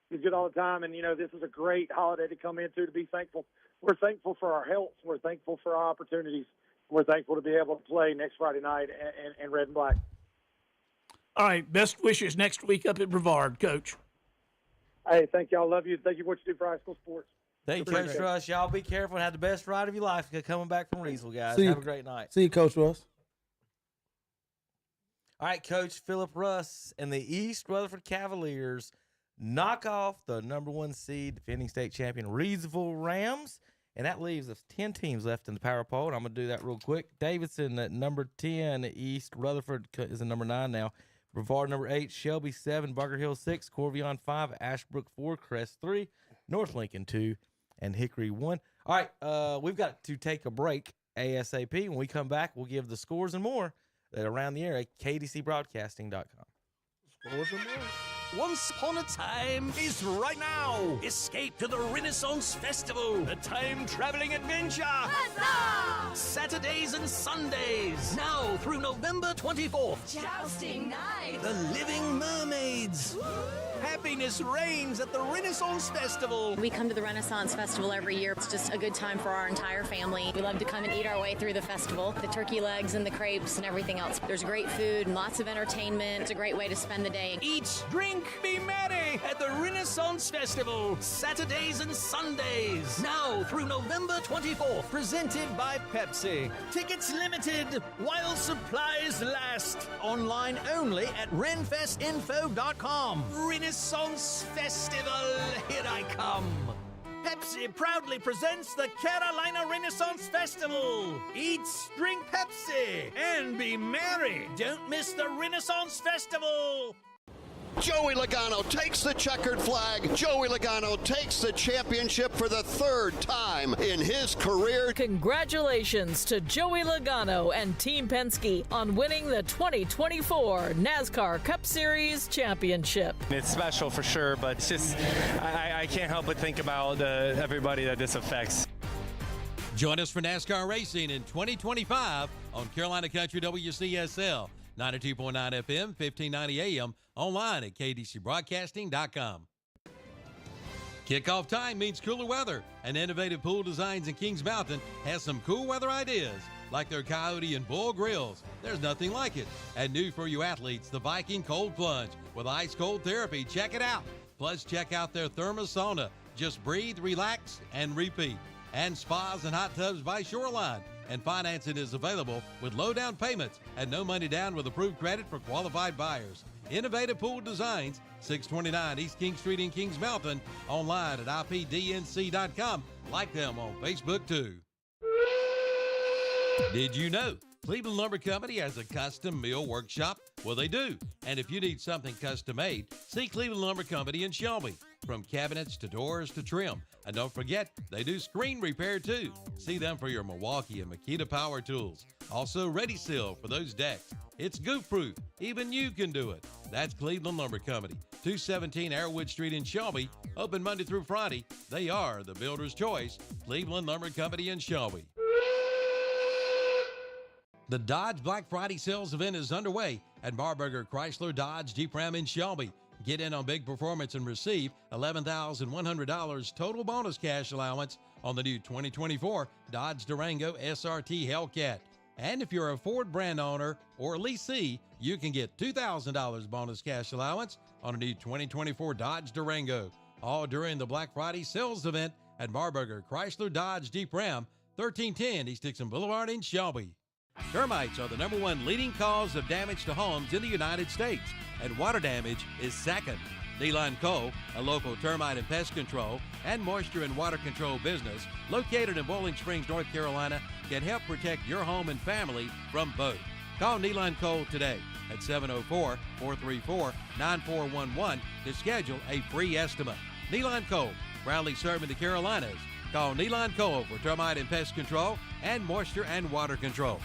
He's good all the time, and, this is a great holiday to come into to be thankful. We're thankful for our health. We're thankful for our opportunities. We're thankful to be able to play next Friday night in red and black. All right, best wishes next week up at Brevard, Coach. Hey, thank y'all. Love you. Thank you for what you do for high school sports. Thank you, Coach Russ. Y'all be careful and have the best ride of your life coming back from Reedsville, guys. Have a great night. See you, Coach Russ. All right, Coach Philip Russ and the East Rutherford Cavaliers knock off the number 1 seed, defending state champion Reedsville Rams, and that leaves us 10 teams left in the power poll, and I'm going to do that real quick. Davidson at number 10, East Rutherford is at number 9 now. Brevard number 8, Shelby 7, Bunker Hill 6, Corvion 5, Ashbrook 4, Crest 3, North Lincoln 2, and Hickory 1. All right, we've got to take a break ASAP. When we come back, we'll give the scores and more around the area at kdcbroadcasting.com. Scores and more. Once Upon a Time is right now. Escape to the Renaissance Festival, a time-traveling adventure. Huzzah! Saturdays and Sundays, now through November 24th. Jousting night. The Living Mermaids. Woo! Happiness reigns at the Renaissance Festival. We come to the Renaissance Festival every year. It's just a good time for our entire family. We love to come and eat our way through the festival. The turkey legs and the crepes and everything else. There's great food and lots of entertainment. It's a great way to spend the day. Eat, drink, be merry at the Renaissance Festival. Saturdays and Sundays, now through November 24th. Presented by Pepsi. Tickets limited while supplies last. Online only at renfestinfo.com. Renaissance Festival, here I come. Pepsi proudly presents the Carolina Renaissance Festival. Eat, drink Pepsi, and be merry. Don't miss the Renaissance Festival. Joey Logano takes the checkered flag. Joey Logano takes the championship for the 3rd time in his career. Congratulations to Joey Logano and Team Penske on winning the 2024 NASCAR Cup Series Championship. It's special for sure, but it's just, I can't help but think about everybody that this affects. Join us for NASCAR racing in 2025 on Carolina Country WCSL. 92.9 FM, 1590 AM, online at kdcbroadcasting.com. Kickoff time means cooler weather, and Innovative Pool Designs in Kings Mountain has some cool weather ideas, like their Coyote and Bull grills. There's nothing like it. And new for you athletes, the Viking Cold Plunge with ice cold therapy. Check it out. Plus, check out their Thermosauna. Just breathe, relax, and repeat. and Spas and Hot Tubs by Shoreline. And financing is available with low down payments and no money down with approved credit for qualified buyers. Innovative Pool Designs, 629 East King Street in Kings Mountain. Online at ipdnc.com. Like them on Facebook too. Did you know Cleveland Lumber Company has a custom mill workshop? Well, they do. And if you need something custom made, see Cleveland Lumber Company in Shelby. From cabinets to doors to trim. And don't forget, they do screen repair too. See them for your Milwaukee and Makita power tools. Also Ready Seal for those decks. It's goof proof. Even you can do it. That's Cleveland Lumber Company, 217 Arrowwood Street in Shelby. Open Monday through Friday. They are the builder's choice. Cleveland Lumber Company in Shelby. The Dodge Black Friday sales event is underway at Marburger Chrysler Dodge Jeep Ram in Shelby. Get in on big performance and receive $11,100 total bonus cash allowance on the new 2024 Dodge Durango SRT Hellcat. And if you're a Ford brand owner or leasee, you can get $2,000 bonus cash allowance on a new 2024 Dodge Durango. All during the Black Friday sales event at Marburger Chrysler Dodge Jeep Ram, 1310 East Dixon Boulevard in Shelby. Termites are the #1 leading cause of damage to homes in the United States, and water damage is second. Neeline Cole, a local termite and pest control and moisture and water control business located in Bowling Springs, North Carolina, can help protect your home and family from both. Call Neeline Cole today at 704-434-9411 to schedule a free estimate. Neeline Cole, proudly serving the Carolinas. Call Neeline Cole for termite and pest control and moisture and water control.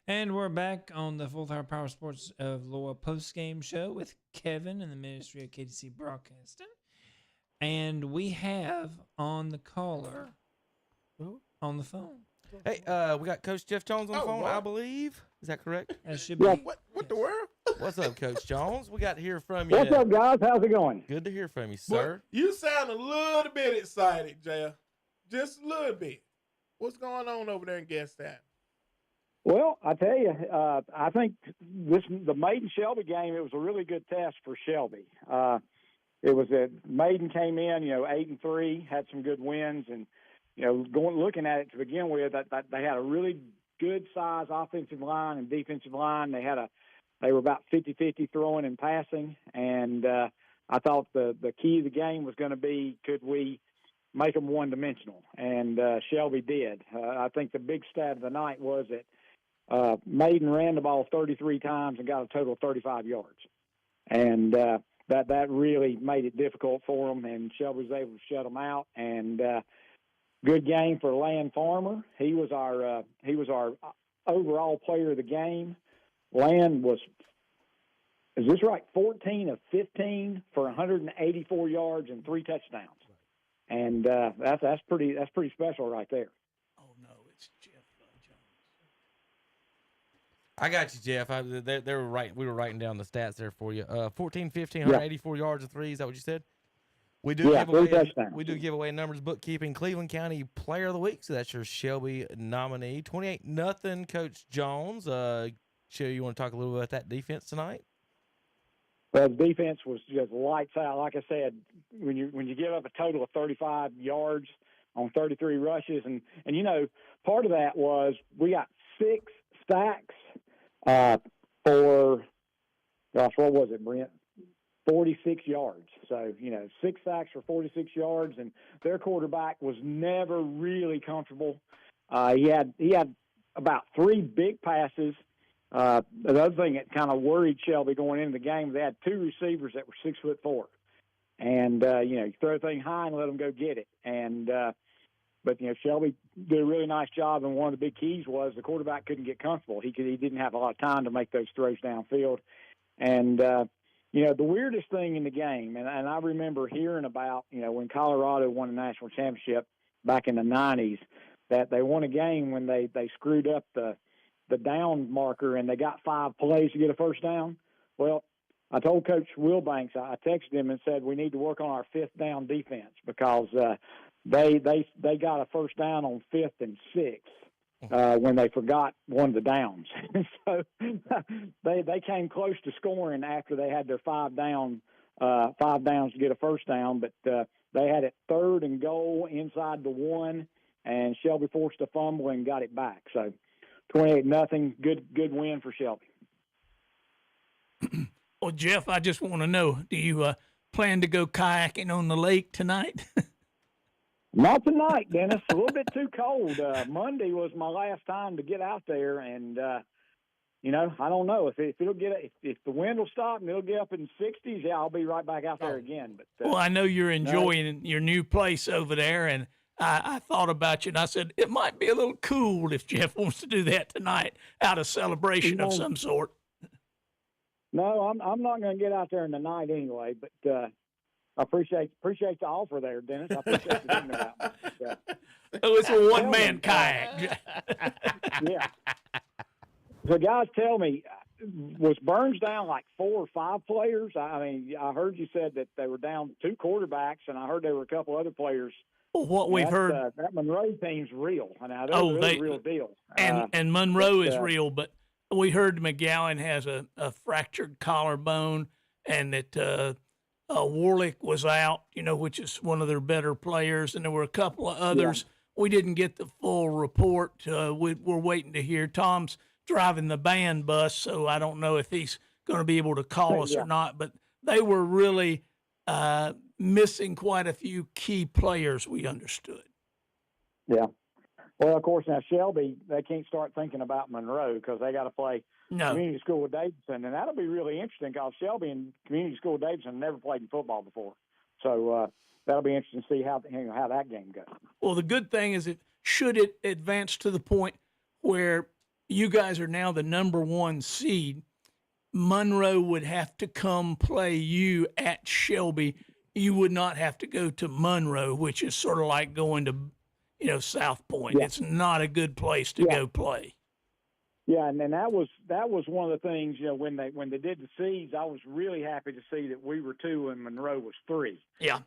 And we're back on the Full Power Power Sports of Loa post-game show with Kevin and the Ministry of KTC Broadcasting. And we have on the caller on the phone. Hey, we got Coach Jeff Jones on the phone, I believe. Is that correct? That should be. What the world? What's up, Coach Jones? We got to hear from you. What's up, guys? How's it going? Good to hear from you, sir. You sound a little bit excited, Jeff. Just a little bit. What's going on over there in Gastown? Well, I tell you, I think the Maiden Shelby game, it was a really good test for Shelby. It was Maiden came in, 8-3, had some good wins, and looking at it to begin with, that they had a really good size offensive line and defensive line. They were about 50-50 throwing and passing, and I thought the key of the game was going to be, could we make them one-dimensional? And Shelby did. I think the big stat of the night was that Maiden ran the ball 33 times and got a total of 35 yards. And that really made it difficult for them, and Shelby was able to shut them out. And good game for Land Farmer. He was our overall player of the game. Land was, is this right, 14 of 15 for 184 yards and 3 touchdowns. And that's pretty special right there. I got you, Jeff. They were right. We were writing down the stats there for you. 14, 15, 184 yards and 3. Is that what you said? We do give away numbers bookkeeping Cleveland County Player of the Week. So that's your Shelby nominee. 28-0, Coach Jones. You want to talk a little bit about that defense tonight? Well, the defense was just lights out. Like I said, when you give up a total of 35 yards on 33 rushes, and part of that was we got 6 stacks for, gosh, what was it, Brent? 46 yards. So, 6 sacks for 46 yards, and their quarterback was never really comfortable. He had about 3 big passes. The other thing that kind of worried Shelby going into the game, they had 2 receivers that were 6'4", and you throw the thing high and let them go get it. And but Shelby did a really nice job, and one of the big keys was the quarterback couldn't get comfortable. He didn't have a lot of time to make those throws downfield. And the weirdest thing in the game, and I remember hearing about when Colorado won the national championship back in the 90s, that they won a game when they screwed up the down marker and they got 5 plays to get a first down. Well, I told Coach Wilbanks, I texted him and said we need to work on our 5th down defense because they got a first down on 5th and 6th when they forgot one of the downs. So they came close to scoring after they had their 5 downs to get a first down. But They had it 3rd and goal inside the 1, and Shelby forced a fumble and got it back. So 28-0, good win for Shelby. Well, Jeff, I just want to know, do you plan to go kayaking on the lake tonight? Not tonight, Dennis. A little bit too cold. Monday was my last time to get out there, and I don't know if the wind will stop and it'll get up in 60s. Yeah, I'll be right back out there again. But well, I know you're enjoying your new place over there, and I thought about you, and I said it might be a little cool if Jeff wants to do that tonight out of celebration of some sort. No, I'm not going to get out there in the night anyway. But I appreciate the offer there, Dennis. I appreciate you thinking about me. But, oh, it's a one-man kayak. Yeah. So guys, tell me, was Burns down like 4 or 5 players? I mean, I heard you said that they were down 2 quarterbacks, and I heard there were a couple other players. Well, what we've heard, that Monroe team's real. Now, they're the real deal. And Monroe is real, but we heard McGowan has a fractured collarbone, and that Warlick was out, which is one of their better players, and there were a couple of others. Yeah. We didn't get the full report. We're waiting to hear. Tom's driving the band bus, so I don't know if he's going to be able to call us or not, but they were really missing quite a few key players, we understood. Yeah. Well, of course, now Shelby, they can't start thinking about Monroe because they got to play Community School with Davidson, and that'll be really interesting because Shelby and Community School with Davidson never played in football before. So that'll be interesting to see how that game goes. Well, the good thing is should it advance to the point where you guys are now the number 1 seed, Monroe would have to come play you at Shelby. You would not have to go to Monroe, which is sort of like going to, South Point. Yeah. It's not a good place to go play. Yeah, and then that was one of the things, when they did the seeds, I was really happy to see that we were 2 and Monroe was 3. Yeah.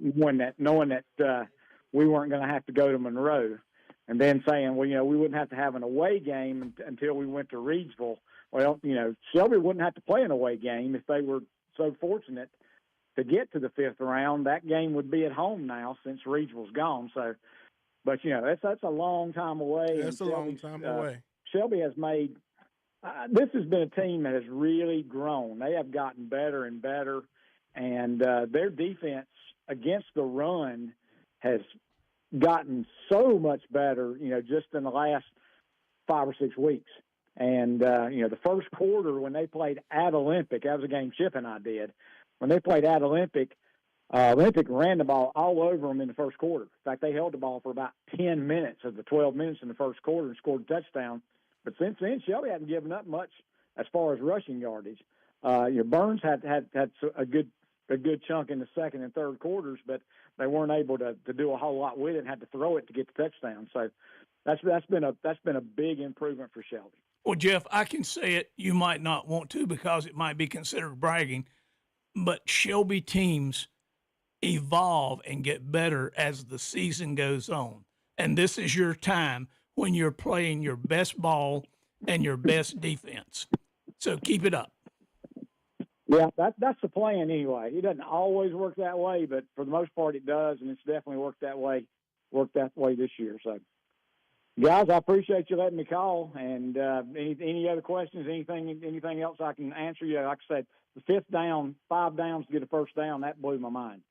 Knowing that we weren't going to have to go to Monroe. And then saying, well, we wouldn't have to have an away game until we went to Reedsville. Well, Shelby wouldn't have to play an away game if they were so fortunate to get to the 5th round. That game would be at home now since Reedsville's gone. So, but that's a long time away. That's a long time away. Shelby has made. This has been a team that has really grown. They have gotten better and better, and their defense against the run has gotten so much better, just in the last 5 or 6 weeks. And, the first quarter when they played at Olympic, that was a game Chip and I did. When they played at Olympic, Olympic ran the ball all over them in the first quarter. In fact, they held the ball for about 10 minutes of the 12 minutes in the first quarter and scored a touchdown. But since then, Shelby hadn't given up much as far as rushing yardage. Burns had a good chunk in the second and third quarters, but they weren't able to do a whole lot with it and had to throw it to get the touchdown. So that's been a big improvement for Shelby. Well, Jeff, I can say it. You might not want to because it might be considered bragging, but Shelby teams evolve and get better as the season goes on. And this is your time when you're playing your best ball and your best defense. So keep it up. Yeah, that's the plan anyway. It doesn't always work that way, but for the most part it does, and it's definitely worked that way this year. So, guys, I appreciate you letting me call. And any other questions, anything else I can answer you? Like I said, the 5th down, 5 downs to get a first down, that blew my mind.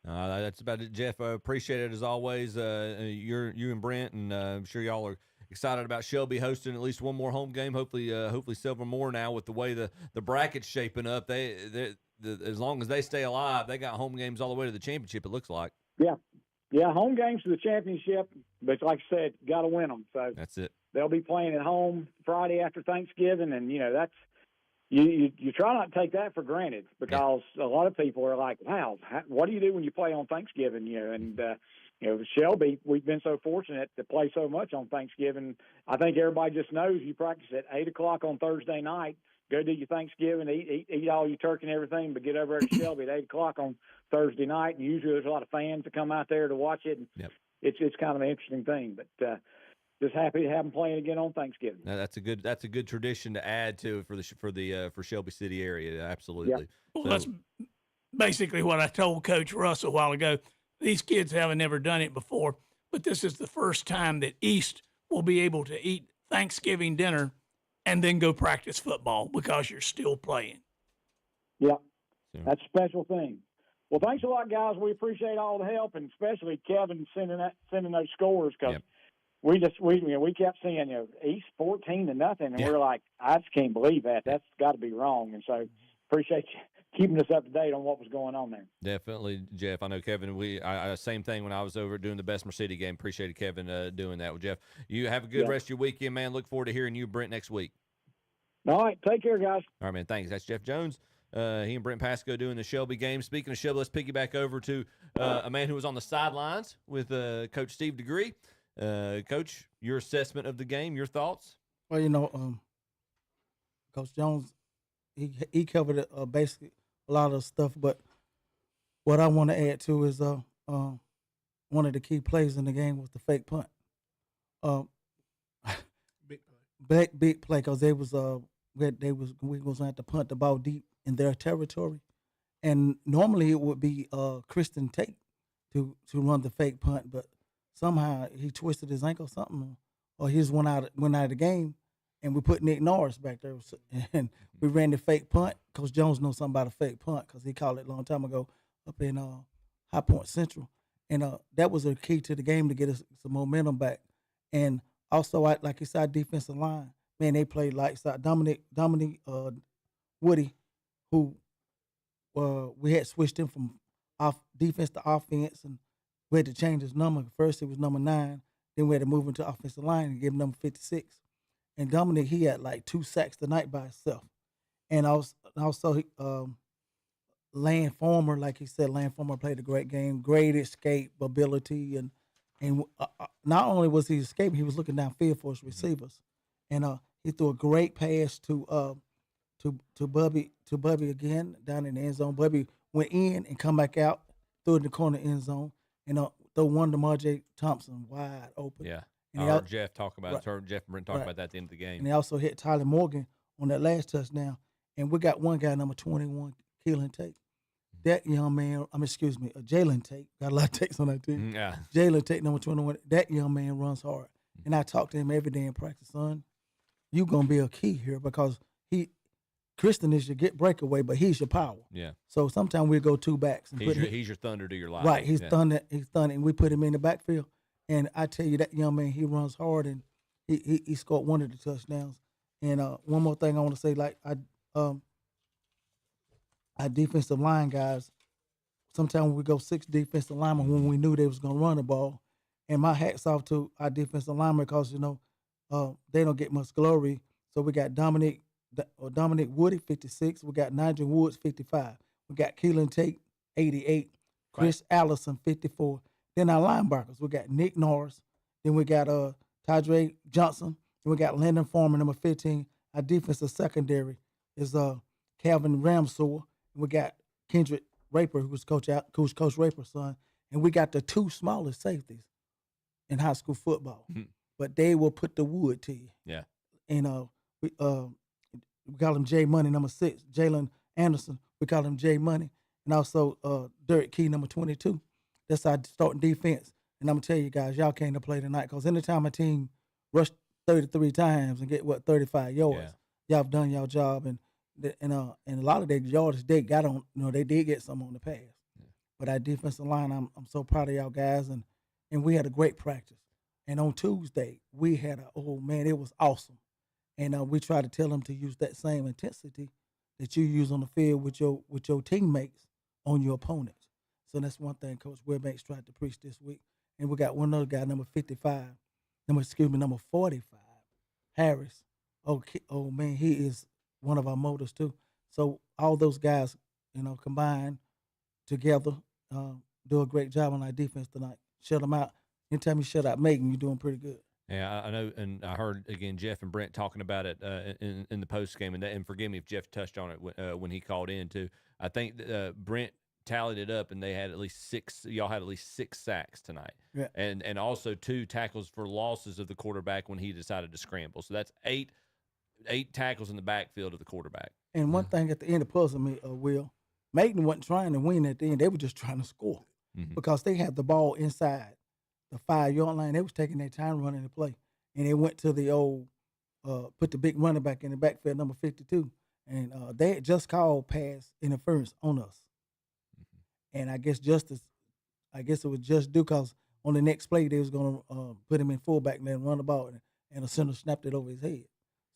That's about it, Jeff. I appreciate it as always. You and Brent, and I'm sure y'all are excited about Shelby hosting at least one more home game. Hopefully several more now with the way the bracket's shaping up. They as long as they stay alive, they got home games all the way to the championship. It looks like. Yeah, home games to the championship, but like I said, got to win them. So that's it. They'll be playing at home Friday after Thanksgiving, and that's. You try not to take that for granted because a lot of people are like, wow, what do you do when you play on Thanksgiving? And Shelby, we've been so fortunate to play so much on Thanksgiving. I think everybody just knows you practice at 8:00 on Thursday night, go do your Thanksgiving, eat all your turkey and everything, but get over there to Shelby at 8:00 on Thursday night. And usually there's a lot of fans that come out there to watch it. And it's kind of an interesting thing, but just happy to have them playing again on Thanksgiving. Now, that's a good tradition to add to for Shelby City area. Absolutely. Well, basically what I told Coach Russ a while ago. These kids haven't ever done it before, but this is the first time that East will be able to eat Thanksgiving dinner and then go practice football because you're still playing. Yeah, that's a special thing. Well, thanks a lot, guys. We appreciate all the help, and especially Kevin sending those scores because we kept seeing East 14-0, and we're like, I just can't believe that. That's got to be wrong. And so appreciate you keeping us up to date on what was going on there. Definitely, Jeff. I know Kevin. Same thing when I was over doing the Bessemer City game. Appreciated Kevin doing that with Jeff. You have a good rest of your weekend, man. Look forward to hearing you, Brent, next week. All right, take care, guys. All right, man. Thanks. That's Jeff Jones. He and Brent Pasco doing the Shelby game. Speaking of Shelby, let's piggyback over to a man who was on the sidelines with Coach Steve DeGree. Coach, your assessment of the game, your thoughts? Well, Coach Jones, he covered basically a lot of stuff, but what I want to add to is one of the key plays in the game was the fake punt. Big play because we was going to have to punt the ball deep in their territory, and normally it would be Kristen Tate to run the fake punt, but somehow he twisted his ankle or something, or he just went out of the game, and we put Nick Norris back there, and we ran the fake punt. Coach Jones knows something about a fake punt because he called it a long time ago up in High Point Central, and that was a key to the game to get us some momentum back. And also, like you said, defensive line, man, they played lights out. Dominic Woody, who we had switched him from defense to offense, and we had to change his number. First, it was number 9. Then we had to move him to offensive line and give him number 56. And Dominic, he had like 2 sacks tonight by himself. And also Land Former, like he said, Land Former played a great game, great escape ability, and not only was he escaping, he was looking downfield for his receivers, and he threw a great pass to Bubby again down in the end zone. Bubby went in and come back out, threw it in the corner end zone, and throw one to Marjay Thompson wide open. Yeah, and I heard Jeff talk about it. Jeff and Brent talk about that at the end of the game. And they also hit Tyler Morgan on that last touchdown, and we got one guy, number 21, Keelan Tate. That young man, Jalen Tate, got a lot of takes on that team. Yeah. Jalen Tate, number 21, that young man runs hard. And I talk to him every day in practice, son. You're going to be a key here because Kristen is your breakaway, but he's your power. Yeah. So sometimes we go 2 backs. And he's your thunder to your life. Right, he's thunder, and we put him in the backfield. And I tell you, that young man, he runs hard, and he scored one of the touchdowns. And one more thing I want to say, like our defensive line guys, sometimes we go 6 defensive linemen when we knew they was going to run the ball. And my hat's off to our defensive linemen because, they don't get much glory. So we got Dominic Woody, 56. We got Nigel Woods, 55. We got Keelan Tate, 88. Chris Allison, 54. Then our linebackers, we got Nick Norris. Then we got Tydre Johnson. Then we got Landon Foreman, number 15. Our defensive secondary is Calvin Ramsor. We got Kendrick Raper, who's Coach Raper's son, and we got the 2 smallest safeties in high school football. But they will put the wood to you. Yeah. And we call him J Money, number 6. Jalen Anderson, we call him J Money, and also Derek Key, number 22. That's our starting defense. And I'm gonna tell you guys, y'all came to play tonight because anytime a team rushed 33 times and get 35 yards, y'all have done y'all job. And a lot of their yards they got on, they did get some on the pass. Yeah. But our defensive line, I'm so proud of y'all guys, and we had a great practice. And on Tuesday, we had it was awesome. And we try to tell them to use that same intensity that you use on the field with your teammates on your opponents. So that's one thing Coach Webanks tried to preach this week. And we got one other guy, number 45, Harris. Oh man, he is one of our motors too. So all those guys, combined together, do a great job on our defense tonight. Shut them out. Anytime you shut out Megan, you're doing pretty good. Yeah, I know, and I heard again Jeff and Brent talking about it in the post game, and forgive me if Jeff touched on it when he called in too. I think Brent tallied it up, and they had at least 6. Y'all had at least 6 sacks tonight, and also 2 tackles for losses of the quarterback when he decided to scramble. So that's 8 tackles in the backfield of the quarterback. And one thing at the end that puzzled me, Will, Macon wasn't trying to win at the end. They were just trying to score because they had the ball inside the 5-yard line. They was taking their time running the play. And they went to the old, put the big running back in the backfield, number 52. And they had just called pass interference on us. And I guess it was just due because on the next play, they was going to put him in fullback and then run the ball. And the center snapped it over his head.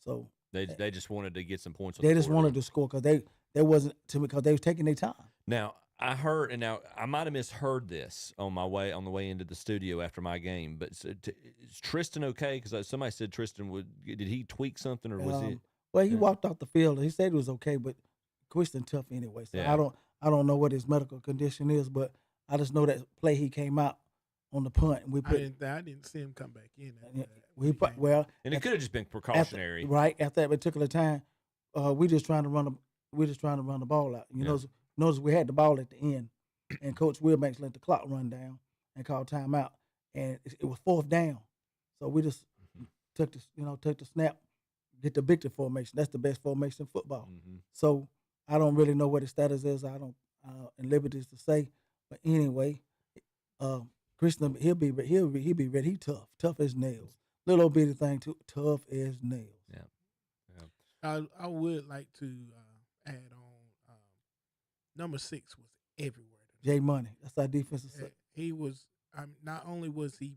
So they just wanted to get some points on they the just board. wanted to score because they wasn't to me because they was taking their time. Now I heard, and now I might have misheard this on the way into the studio after my game. But is Tristan okay? Because somebody said Tristan did he tweak something or was he? Well, he walked off the field. He said it was okay, but Tristan tough anyway. So Yeah. I don't know what his medical condition is, but I just know that play he came out on the punt and we put. I didn't see him come back in. And it could have just been precautionary, After that particular time, we just trying to run the ball out. Notice we had the ball at the end, and Coach Wilbanks let the clock run down and called timeout, and it was 4th down, so we just took the snap, get the victory formation. That's the best formation in football. So I don't really know what his status is. I don't in liberties to say, but anyway, Christian he'll be ready. He tough as nails. Little bitty thing too, tough as nails. Yeah. I would like to add on. Number 6 was everywhere. Jay Money, that's our defensive set. He was. Not only was he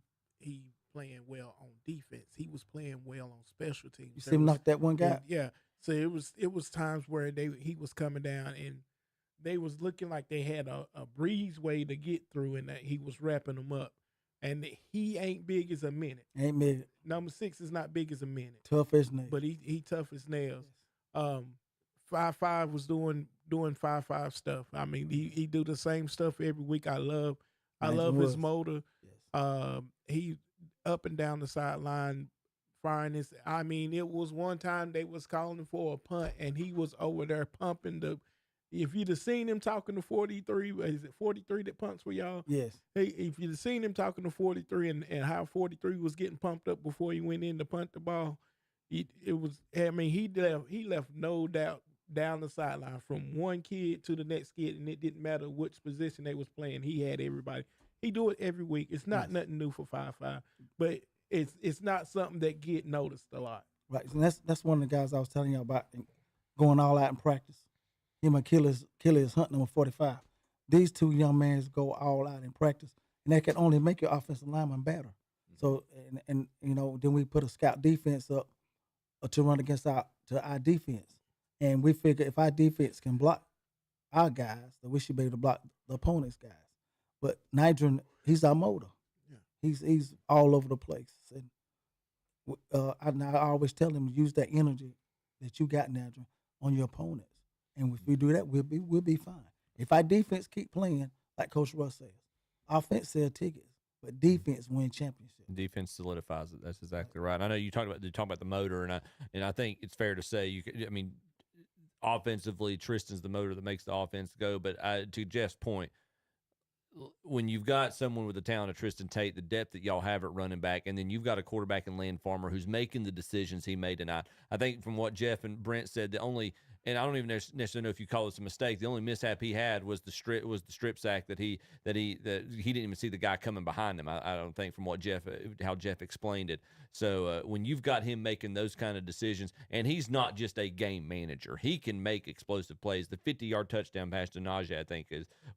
playing well on defense, he was playing well on special teams. You see him knock that one guy? Yeah. So it was times where he was coming down and they was looking like they had a breezeway to get through, and that he was wrapping them up. And he ain't big as a minute. Ain't big. Number 6 is not big as a minute. Tough as nails. But he tough as nails. 5-5 was doing 5-5 stuff. I mean, he do the same stuff every week. I love his motor. Yes. He up and down the sideline firing this. I mean, it was one time they was calling for a punt, and he was over there pumping the. If you'd have seen him talking to 43, is it 43 that punts for y'all? Yes. Hey, if you'd have seen him talking to 43 and how 43 was getting pumped up before he went in to punt the ball, he left no doubt down the sideline from one kid to the next kid, and it didn't matter which position they was playing. He had everybody. He do it every week. It's not nothing new for 5-5, but it's not something that get noticed a lot. Right, and that's one of the guys I was telling you about going all out in practice. Him and Achilles Hunt, number 45. These two young men go all out in practice, and they can only make your offensive lineman better. So, and then we put a scout defense up to run against our defense. And we figure if our defense can block our guys, then we should be able to block the opponent's guys. But Nigel, he's our motor. Yeah. He's all over the place. And I always tell him, use that energy that you got, Nigel, on your opponents. And if we do that, we'll be fine. If our defense keep playing, like Coach Russ says, offense sell tickets, but defense win championships. Defense solidifies it. That's exactly right. I know you talk about the motor, and I think it's fair to say offensively, Tristan's the motor that makes the offense go. But to Jeff's point, when you've got someone with the talent of Tristan Tate, the depth that y'all have at running back, and then you've got a quarterback in Lynn Farmer who's making the decisions he made tonight. I think from what Jeff and Brent said, and I don't even necessarily know if you call this a mistake, the only mishap he had was the strip sack that he didn't even see the guy coming behind him. I don't think from how Jeff explained it. So when you've got him making those kind of decisions, and he's not just a game manager, he can make explosive plays. The 50-yard touchdown pass to Najee, I think,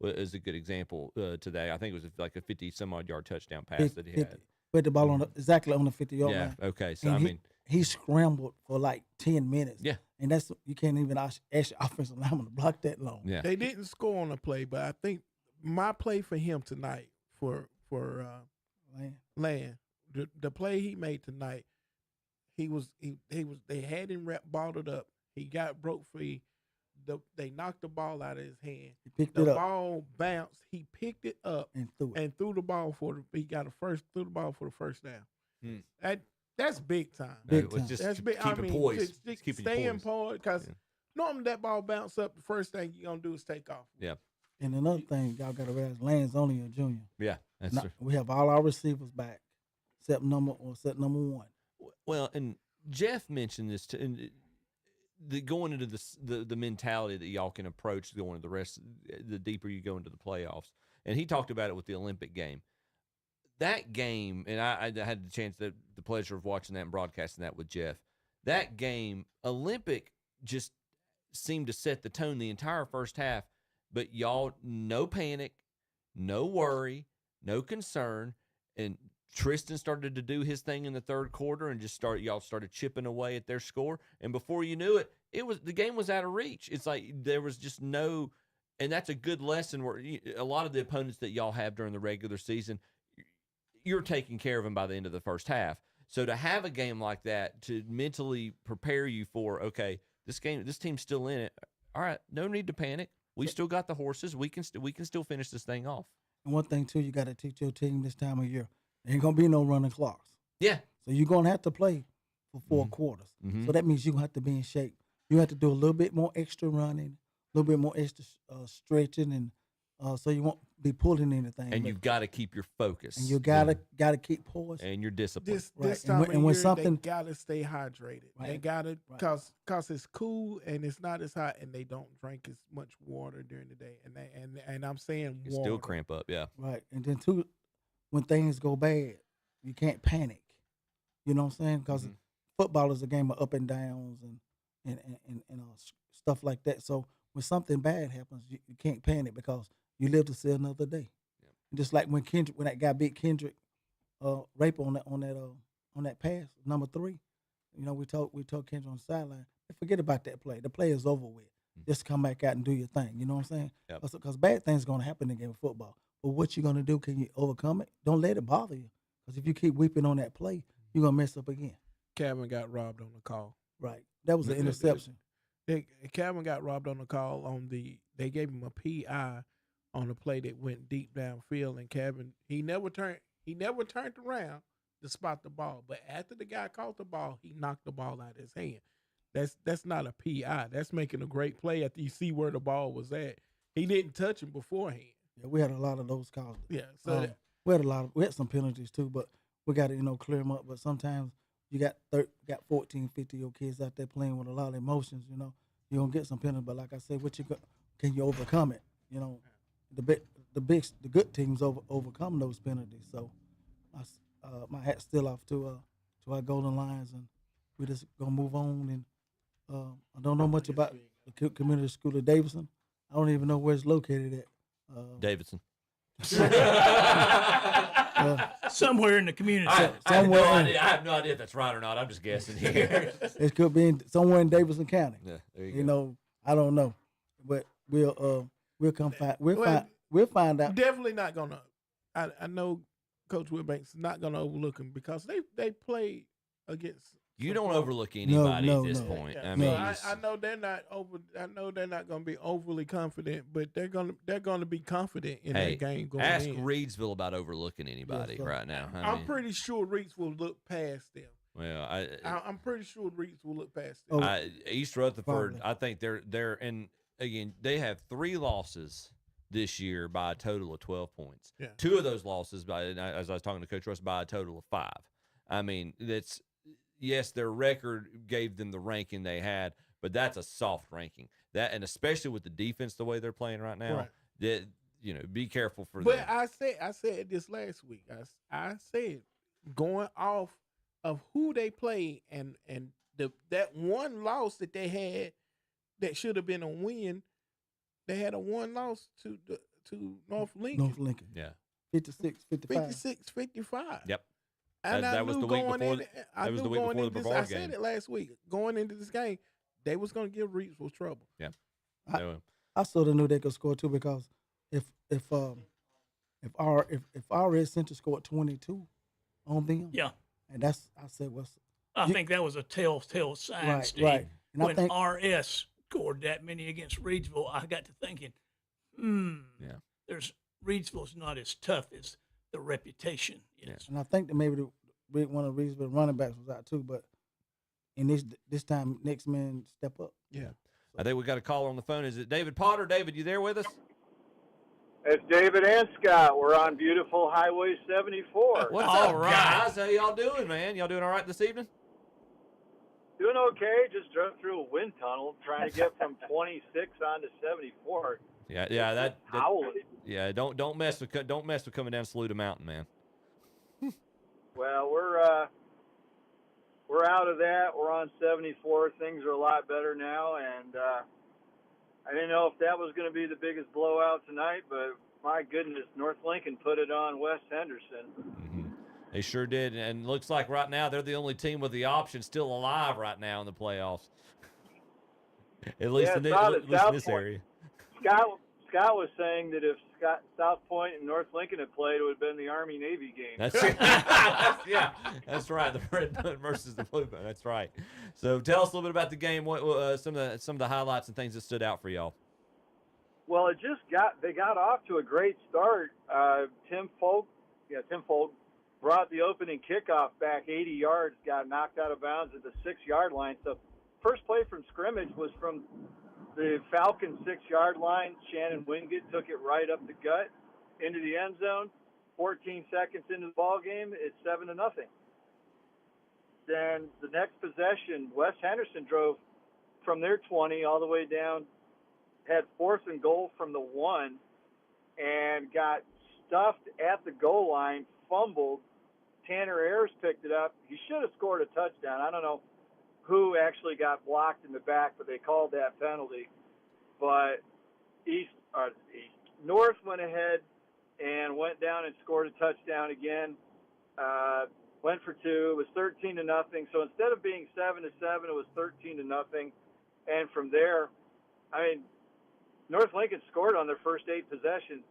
is a good example today. I think it was like a 50-some-odd yard touchdown pass that he had. Put the ball exactly on the 50-yard line. Yeah, okay. So, and he scrambled for like 10 minutes. Yeah. And you can't even ask your offensive lineman to block that long. Yeah. They didn't score on the play, but I think my play for him tonight for Land, the play he made tonight, they had him balled up. He got broke free. They knocked the ball out of his hand. He picked it up. The ball bounced. He picked it up and threw the ball threw the ball for the first down. That's big time. Big time. That's big. Poised. Just staying poised because normally that ball bounce up. The first thing you're gonna do is take off. Yeah. And another thing y'all got to realize, Land's only a junior. Yeah, that's true. We have all our receivers back, except number one. Well, and Jeff mentioned this too. going into the mentality that y'all can approach going into the deeper you go into the playoffs. And he talked about it with the Olympic game. That game, and I had the pleasure of watching that and broadcasting that with Jeff. That game, Olympic just seemed to set the tone the entire first half. But y'all, no panic, no worry, no concern, and Tristan started to do his thing in the third quarter and y'all started chipping away at their score. And before you knew it, the game was out of reach. It's like there was just no, and that's a good lesson where a lot of the opponents that y'all have during the regular season, you're taking care of them by the end of the first half. So to have a game like that to mentally prepare you for, okay, this team's still in it. All right, no need to panic. We still got the horses. We can still finish this thing off. And one thing too, you got to teach your team this time of year. There ain't gonna be no running clocks. Yeah. So you're gonna have to play for 4 quarters. Mm-hmm. So that means you have to be in shape. You have to do a little bit more extra running, a little bit more extra stretching, and so you won't be pulling anything. And you've got to keep your focus. And you gotta keep poised. And your discipline. This time of year, they gotta stay hydrated. Right. They gotta, cause it's cool and it's not as hot, and they don't drink as much water during the day. And I'm saying you water. still cramp up, yeah. Right. And then too, when things go bad, you can't panic. You know what I'm saying? Because football is a game of up and downs and stuff like that. So when something bad happens, you can't panic because you live to see another day. Yep. Just like when that guy beat Kendrick rape on that pass, number 3. You know, we told Kendrick on the sideline, forget about that play. The play is over with. Just come back out and do your thing. You know what I'm saying? Because bad things are going to happen in the game of football. But what you going to do, can you overcome it? Don't let it bother you. Because if you keep weeping on that play, you're going to mess up again. Calvin got robbed on the call. Right. That was an interception. Calvin got robbed on the call they gave him a PI on the play that went deep downfield, and Calvin, he never turned around to spot the ball. But after the guy caught the ball, he knocked the ball out of his hand. That's not a PI. That's making a great play after you see where the ball was at. He didn't touch him beforehand. Yeah, we had a lot of those calls. Yeah, so we had some penalties too, but we got to clear them up. But sometimes you got 14, 50-year-old kids out there playing with a lot of emotions. You're gonna get some penalties, but like I said, can you overcome it? The good teams overcome those penalties. So my hat's still off to our Golden Lions, and we just gonna move on. And I don't know much about the community school of Davidson. I don't even know where it's located at. Davidson. Somewhere in the community. I have no idea if that's right or not. I'm just guessing here. It could be somewhere in Davidson County. Yeah, there you go. I don't know, but we'll come find. We'll find out. Definitely not gonna. I know Coach Wilbanks is not gonna overlook him because they play against. You don't overlook anybody at this point. Yeah. I know they're not over. I know they're not going to be overly confident, but they're going to be confident in that game going ask in. Reedsville about overlooking anybody right now. I'm pretty sure Reeds will look past them. Well, I'm pretty sure Reeds will look past them. East Rutherford, I think they're and again they have 3 losses this year by a total of 12 points. Yeah. 2 of those losses as I was talking to Coach Russ, by a total of 5. I mean, that's. Yes, their record gave them the ranking they had, but that's a soft ranking. That, and especially with the defense the way they're playing right now, that be careful for them. But I said this last week. I said going off of who they play and that one loss that they had that should have been a win. They had a 1 loss to North Lincoln. North Lincoln. Yeah. 56-55. Yep. And that was the week before. That was the week before the Brevard game. I said it last week. Going into this game, they was going to give Reedsville trouble. Yeah. I sort of knew they could score too because if our Central scored 22 on them, yeah, and I think that was a telltale sign, right, Steve. right. And when RS scored that many against Reedsville, I got to thinking, Reedsville's not as tough as the reputation is. Yeah. And I think that maybe one of the reasons the running backs was out too, but in this time, next man step up. Yeah. I think we got a caller on the phone. Is it David Potter? David, you there with us? It's David and Scott. We're on beautiful Highway 74. What's up, guys? How y'all doing, man? Y'all doing all right this evening? Doing okay. Just drove through a wind tunnel trying to get from 26 on to 74. Yeah, that howling. yeah. Don't mess with coming down Saluda Mountain, man. Well, we're out of that. We're on 74. Things are a lot better now, and I didn't know if that was going to be the biggest blowout tonight, but my goodness, North Lincoln put it on West Henderson. Mm-hmm. They sure did, and looks like right now they're the only team with the option still alive right now in the playoffs. at least in this area. Scott was saying that if South Point and North Lincoln had played, it would have been the Army-Navy game. That's that's right. The red button versus the blue button. That's right. So tell us a little bit about the game. What some of the highlights and things that stood out for y'all. Well, they got off to a great start. Tim Folk brought the opening kickoff back 80 yards, got knocked out of bounds at the 6-yard line. So first play from scrimmage was from the Falcons 6-yard line. Shannon Wingate took it right up the gut into the end zone. 14 seconds into the ball game, it's 7-0. Then the next possession, West Henderson drove from their 20 all the way down, had 4th and goal from the 1, and got stuffed at the goal line, fumbled. Tanner Ayers picked it up. He should have scored a touchdown. I don't know who actually got blocked in the back, but they called that penalty. But North went ahead and went down and scored a touchdown again. Went for 2. It was 13-0. So instead of being 7-7, it was 13-0. And from there, I mean, North Lincoln scored on their first 8 possessions.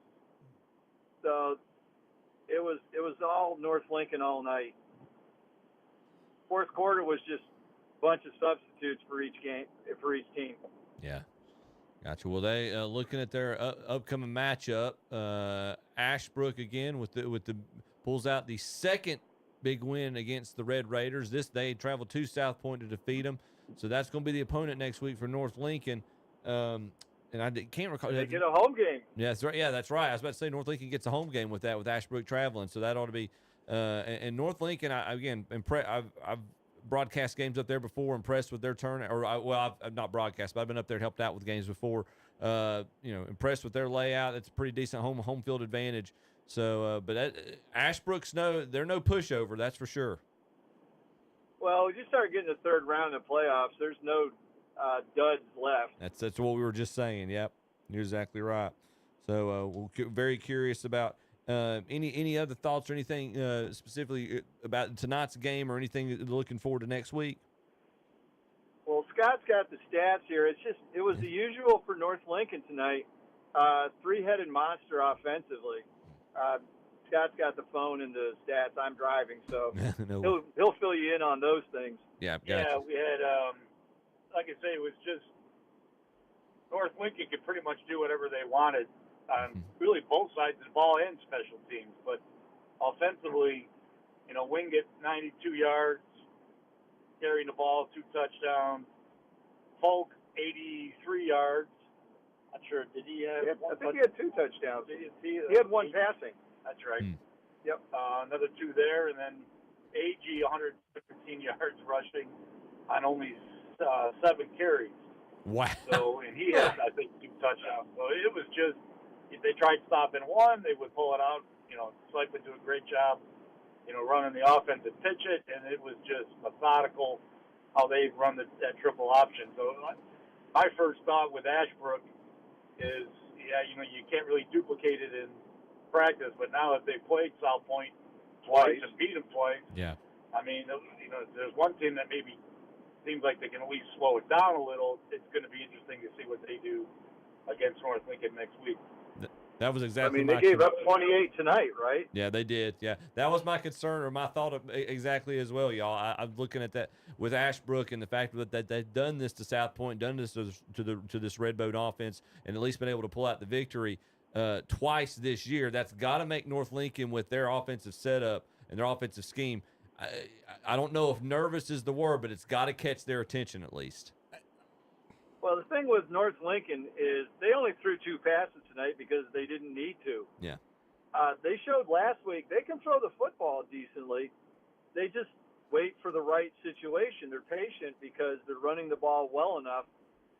So it was all North Lincoln all night. Fourth quarter was just a bunch of substitutes for each team. Yeah. Gotcha. Well, they looking at their upcoming matchup, Ashbrook again with the pulls out the second big win against the Red Raiders. They traveled to South Point to defeat them, so that's going to be the opponent next week for North Lincoln. And I can't recall. They get a home game. Yeah, that's right. Yeah, that's right. I was about to say North Lincoln gets a home game with that, with Ashbrook traveling, so that ought to be. And North Lincoln, I've broadcast games up there before. Impressed with their turn, I've not broadcast, but I've been up there and helped out with games before. Impressed with their layout. It's a pretty decent home field advantage. So, but Ashbrook's they're no pushover. That's for sure. Well, you start getting the third round of the playoffs, there's no duds left. That's what we were just saying. Yep, you're exactly right. So we're very curious about any other thoughts or anything specifically about tonight's game or anything that you're looking forward to next week. Well, Scott's got the stats here. It was the usual for North Lincoln tonight. 3-headed monster offensively. Scott's got the phone and the stats. I'm driving, so he'll fill you in on those things. Yeah, yeah. We had, like I say, it was just North Lincoln could pretty much do whatever they wanted on really both sides of the ball and special teams. But offensively, Wingate 92 yards, carrying the ball, 2 touchdowns. Folk 83 yards. Not sure. Did he have? I think he had 2 touchdowns. He had 1 passing. That's right. Yep. Another 2 there, and then AG 115 yards rushing on only 7 carries. Wow. So, and he had, I think, 2 touchdowns. So it was just, if they tried stopping one, they would pull it out. Slipe would do a great job, running the offense and pitch it, and it was just methodical how they run that triple option. So my first thought with Ashbrook is, you can't really duplicate it in practice, but now if they played South Point twice and beat them twice, I mean, there's one team that maybe seems like they can at least slow it down a little. It's going to be interesting to see what they do against North Lincoln next week. That was exactly. They gave up 28 tonight, right? Yeah, they did. Yeah, that was my concern or my thought exactly as well, y'all. I'm looking at that with Ashbrook and the fact that they've done this to South Point, done this to this Red Boat offense, and at least been able to pull out the victory twice this year. That's got to make North Lincoln, with their offensive setup and their offensive scheme, I don't know if nervous is the word, but it's got to catch their attention at least. Well, the thing with North Lincoln is they only threw 2 passes tonight because they didn't need to. Yeah. They showed last week they can throw the football decently. They just wait for the right situation. They're patient because they're running the ball well enough.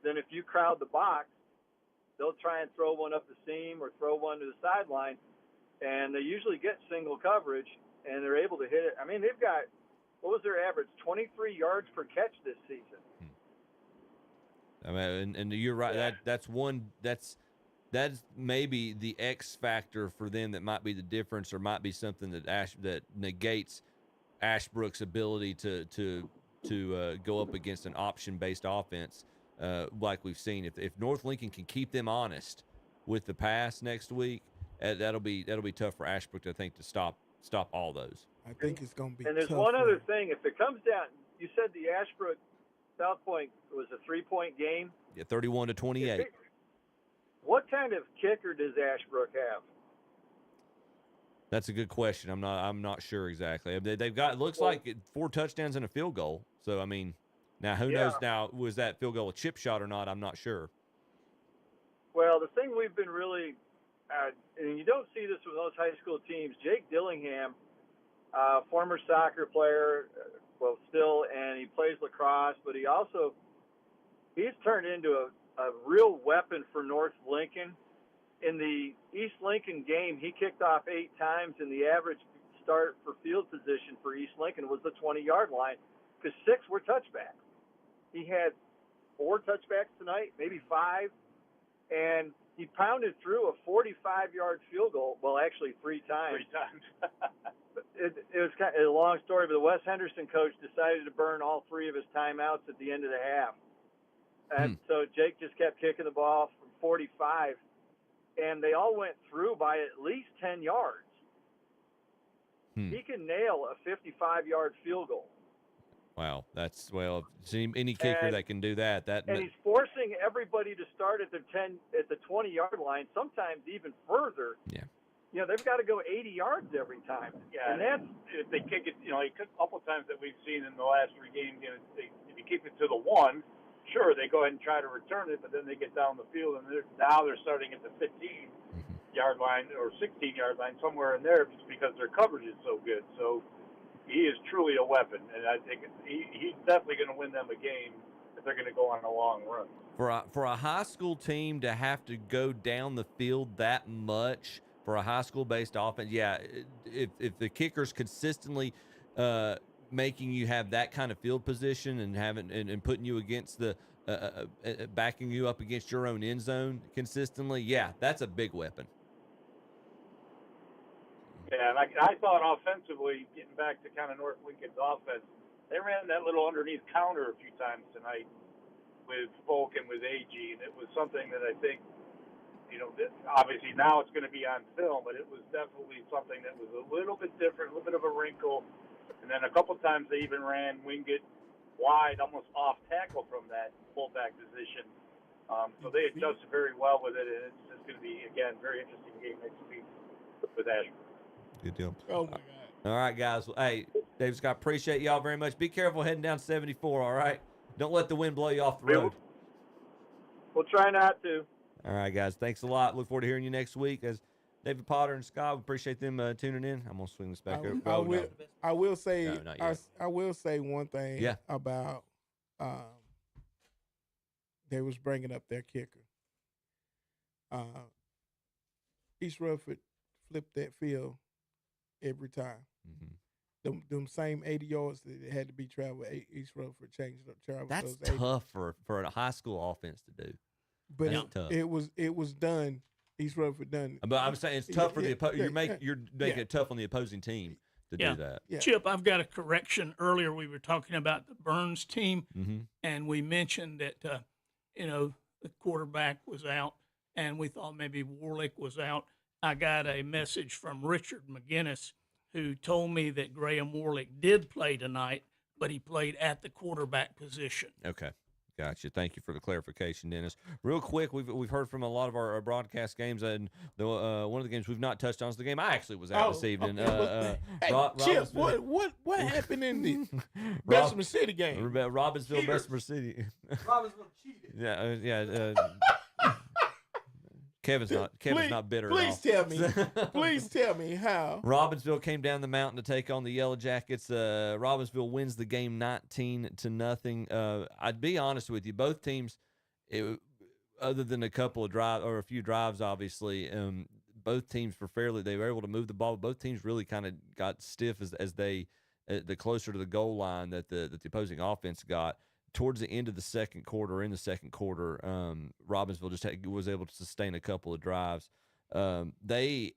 Then if you crowd the box, they'll try and throw one up the seam or throw one to the sideline, and they usually get single coverage, and they're able to hit it. I mean, they've got, what was their average? 23 yards per catch this season. I mean, and you're right. Yeah. That's maybe the X factor for them that might be the difference, or might be something that negates Ashbrook's ability to go up against an option-based offense, like we've seen. If North Lincoln can keep them honest with the pass next week, that'll be tough for Ashbrook, I think, to stop all those. I think it's going to be. And there's tough one for other him. thing. If it comes down, you said the Ashbrook South Point was a 3-point game. Yeah, 31-28. What kind of kicker does Ashbrook have? That's a good question. I'm not sure exactly. They've got, it looks like 4 touchdowns and a field goal. So I mean, now who knows? Now was that field goal a chip shot or not? I'm not sure. Well, the thing we've been really, and you don't see this with most high school teams. Jake Dillingham, former soccer player, still, and he plays lacrosse, but he's turned into a real weapon for North Lincoln. In the East Lincoln game, he kicked off 8 times, and the average start for field position for East Lincoln was the 20-yard line, because 6 were touchbacks. He had 4 touchbacks tonight, maybe 5, and he pounded through a 45-yard field goal. Well, actually 3 times. 3 times. It was kind of a long story, but the Wes Henderson coach decided to burn all 3 of his timeouts at the end of the half. And so Jake just kept kicking the ball from 45, and they all went through by at least 10 yards. He can nail a 55-yard field goal. Wow, any kicker that can do that. And he's forcing everybody to start at the 20-yard line, sometimes even further. Yeah. You know, they've got to go 80 yards every time. Yeah, and that's if they kick it, a couple times that we've seen in the last 3 games, if you keep it to the 1, sure, they go ahead and try to return it, but then they get down the field, and now they're starting at the 15-yard line or 16-yard line, somewhere in there, just because their coverage is so good. So he is truly a weapon, and I think he's definitely going to win them a game if they're going to go on a long run. For a high school team to have to go down the field that much for a high school-based offense, yeah, if the kicker's consistently making you have that kind of field position and and putting you against the backing you up against your own end zone consistently, yeah, that's a big weapon. Yeah, and I thought offensively, getting back to kind of North Lincoln's offense, they ran that little underneath counter a few times tonight with Folk and with AG, and it was something that I think, that obviously now it's going to be on film, but it was definitely something that was a little bit different, a little bit of a wrinkle. And then a couple times they even ran Wingate wide, almost off tackle from that fullback position. So they adjusted very well with it, and it's just going to be, again, very interesting game next week with Ashbrook. Good deal. Oh, my God. All right, guys. Well, hey, Dave Scott, appreciate y'all very much. Be careful heading down 74, all right? Don't let the wind blow you off the road. We'll try not to. All right, guys. Thanks a lot. Look forward to hearing you next week. As David Potter and Scott, we appreciate them tuning in. I'm going to swing this back over. I will say No, not yet. I will say one thing about they was bringing up their kicker. East Rutherford flipped that field every time. Mm-hmm. Them same 80 yards that had to be traveled, East Rutherford changed up travel. That's those 80. tough for a high school offense to do. But That's tough. it was done. East Rutherford done. But I'm saying it's tough for the you're making yeah. it tough on the opposing team to do that. Yeah. Chip, I've got a correction. Earlier we were talking about the Burns team, Mm-hmm. and we mentioned that the quarterback was out, and we thought maybe Warlick was out. I got a message from Richard McGinnis, who told me that Graham Warlick did play tonight, but he played at the quarterback position. Okay. Gotcha. Thank you for the clarification, Dennis. Real quick, we've heard from a lot of our broadcast games, and one of the games we've not touched on is the game I actually was at this evening. Hey, Chip, what happened in the Bessemer City game? Robbinsville, Cheaters. Bessemer City. Robbinsville cheated. Yeah. Kevin's not bitter Please at all. please tell me how. Robbinsville came down the mountain to take on the Yellow Jackets. Robbinsville wins the game 19-0. I'd be honest with you, both teams, other than a couple of drives or a few drives, obviously, both teams they were able to move the ball. Both teams really kind of got stiff as they the closer to the goal line that the opposing offense got. Towards the end of the second quarter, Robbinsville just was able to sustain a couple of drives. They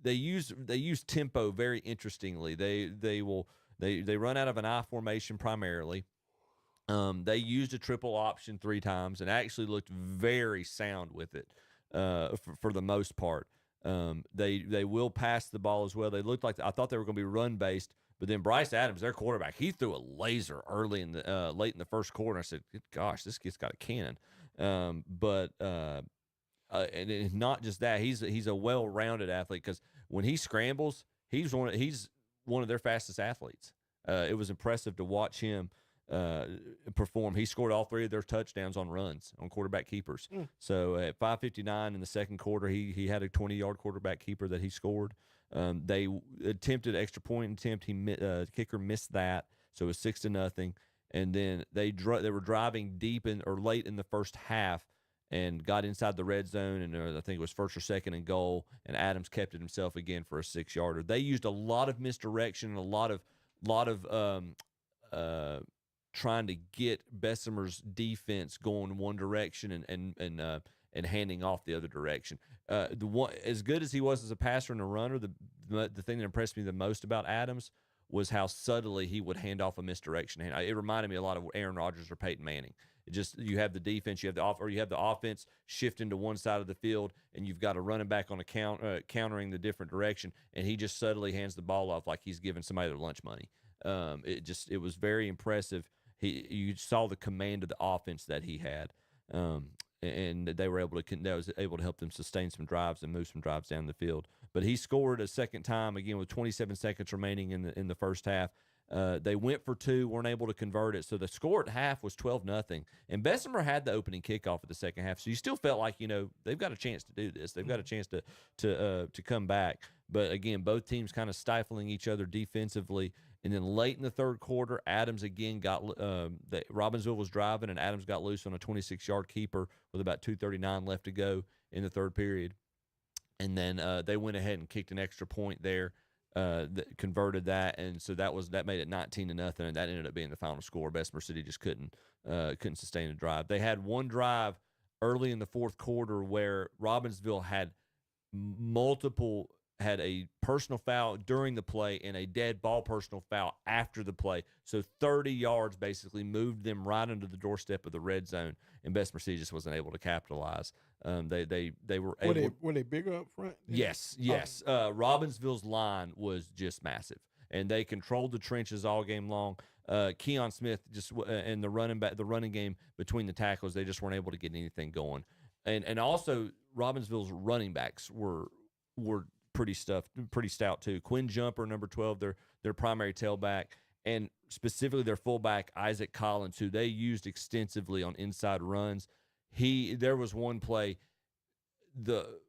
use tempo very interestingly. They run out of an I formation primarily. They used a triple option 3 times and actually looked very sound with it for the most part. They will pass the ball as well. They looked like I thought they were going to be run based. But then Bryce Adams, their quarterback, he threw a laser early late in the first quarter. I said, "Gosh, this kid's got a cannon." And it's not just that; he's a well-rounded athlete because when he scrambles, he's one of their fastest athletes. It was impressive to watch him perform. He scored all 3 of their touchdowns on runs on quarterback keepers. So at 5:59 in the second quarter, he had a 20-yard quarterback keeper that he scored. They attempted extra point attempt. Kicker missed that, so it was 6-0. And then they were driving deep or late in the first half and got inside the red zone, and I think it was first or second and goal. And Adams kept it himself again for a 6-yarder. They used a lot of misdirection and a lot of trying to get Bessiemer's defense going one direction and handing off the other direction. As good as he was as a passer and a runner, the thing that impressed me the most about Adams was how subtly he would hand off a misdirection. It reminded me a lot of Aaron Rodgers or Peyton Manning. You have the defense, you have the offense shifting to one side of the field, and you've got a running back on a countering the different direction, and he just subtly hands the ball off like he's giving somebody their lunch money. It was very impressive. You saw the command of the offense that he had. And that was able to help them sustain some drives and move some drives down the field. But he scored a second time again with 27 seconds remaining in the first half. They went for 2, weren't able to convert it. So the score at half was 12-0. And Bessemer had the opening kickoff of the second half. So you still felt like, they've got a chance to do this. They've got a chance to come back. But again, both teams kind of stifling each other defensively. And then late in the third quarter, Adams again Robbinsville was driving, and Adams got loose on a 26-yard keeper with about 2:39 left to go in the third period. And then they went ahead and kicked an extra point there, that converted that, and so that made it 19-0, and that ended up being the final score. Bessemer City just couldn't sustain a drive. They had one drive early in the fourth quarter where Robbinsville had a personal foul during the play and a dead ball personal foul after the play. So 30 yards basically moved them right under the doorstep of the red zone, and Bessemer City just wasn't able to capitalize. They were able. Were they bigger up front? Yes. Robbinsville's line was just massive, and they controlled the trenches all game long. Keon Smith and the running game between the tackles, they just weren't able to get anything going. And also Robbinsville's running backs were pretty stout too. Quinn Jumper, number 12, their primary tailback, and specifically their fullback Isaac Collins, who they used extensively on inside runs. There was one play, the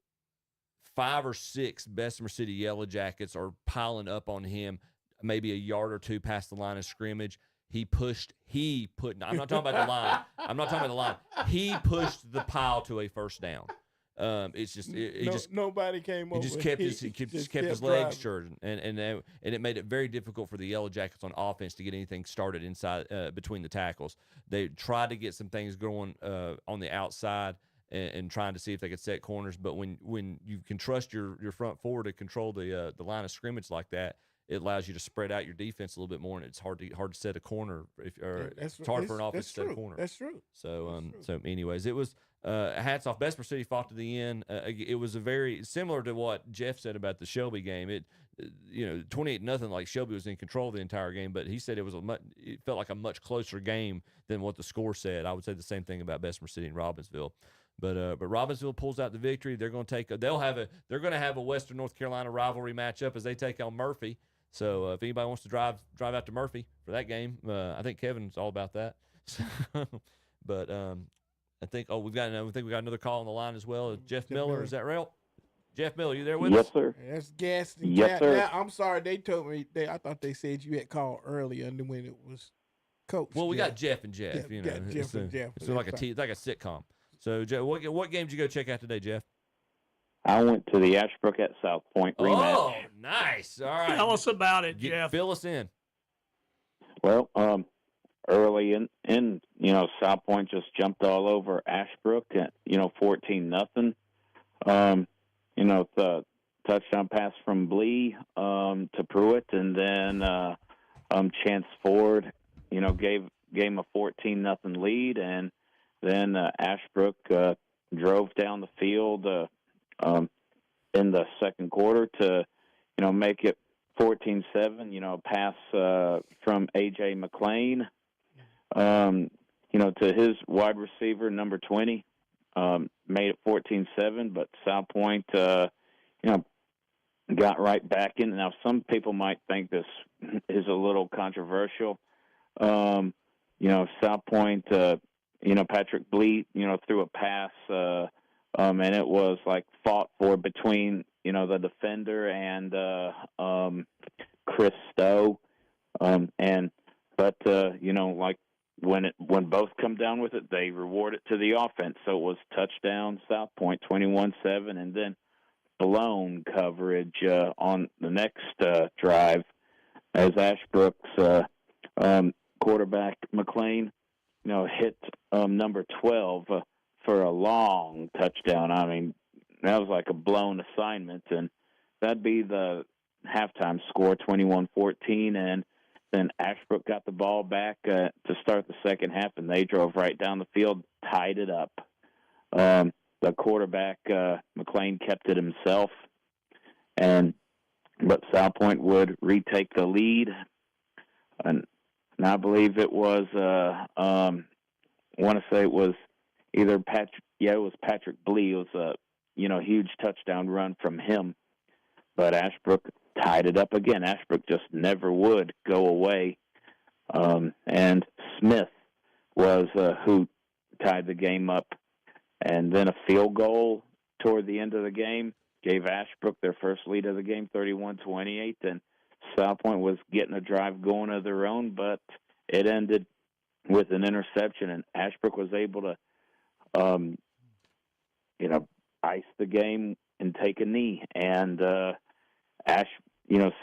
5 or 6 Bessemer City Yellow Jackets are piling up on him, maybe a yard or 2 past the line of scrimmage. I'm not talking about the line. I'm not talking about the line. He pushed the pile to a first down. Nobody came over. He just kept his legs short, and it made it very difficult for the Yellow Jackets on offense to get anything started inside between the tackles. They tried to get some things going on the outside and trying to see if they could set corners. But when you can trust your front forward to control the line of scrimmage like that, it allows you to spread out your defense a little bit more, and it's hard to set a corner. It's hard for an offense to set a corner. That's true. So anyways, it was. Hats off. Bessemer City fought to the end. It was a very similar to what Jeff said about the Shelby game. It 28-0, like Shelby was in control the entire game, but he said it felt like a much closer game than what the score said. I would say the same thing about Bessemer City and Robbinsville. But Robbinsville pulls out the victory. They're going to have a Western North Carolina rivalry matchup as they take on Murphy. So if anybody wants to drive out to Murphy for that game, I think Kevin's all about that. But I think we got another call on the line as well. Jeff Miller, is that right? Jeff Miller, you there with Yes, us? sir. That's Gaston. Yes, sir. Now, I'm sorry, they told me I thought they said you had called earlier and when it was Coach. Well, we Jeff. got Jeff and Jeff. Yeah, got Jeff and Jeff. It's like it's like a sitcom. So, Jeff, what game did you go check out today, Jeff? I went to the Ashbrook at South Point rematch. Oh, nice. All right. Tell us about it, Jeff. Fill us in. Well, early in South Point just jumped all over Ashbrook at 14-0. The touchdown pass from Blee to Pruitt, and then Chance Ford, gave him a 14-0 lead, and then Ashbrook drove down the field in the second quarter to make it 14-7. Pass from A.J. McLean, to his wide receiver number 20. Made it 14-7, but South Point, got right back in. Now, some people might think this is a little controversial. South Point, Patrick Bleet, threw a pass, and it was like fought for between, the defender and Chris Stowe. When both come down with it, they reward it to the offense. So it was touchdown, South Point, 21-7, and then blown coverage on the next drive as Ashbrook's quarterback McLean, hit number 12 for a long touchdown. I mean, that was like a blown assignment, and that'd be the halftime score, 21-14, and then Ashbrook got the ball back to start the second half, and they drove right down the field, tied it up. The quarterback, McLean, kept it himself, but South Point would retake the lead. And I believe it was, I want to say it was either Patrick Blee. It was a, huge touchdown run from him. But Ashbrook tied it up again. Ashbrook just never would go away. And Smith was who tied the game up. And then a field goal toward the end of the game gave Ashbrook their first lead of the game, 31-28. And South Point was getting a drive going of their own, but it ended with an interception, and Ashbrook was able to, ice the game and take a knee. And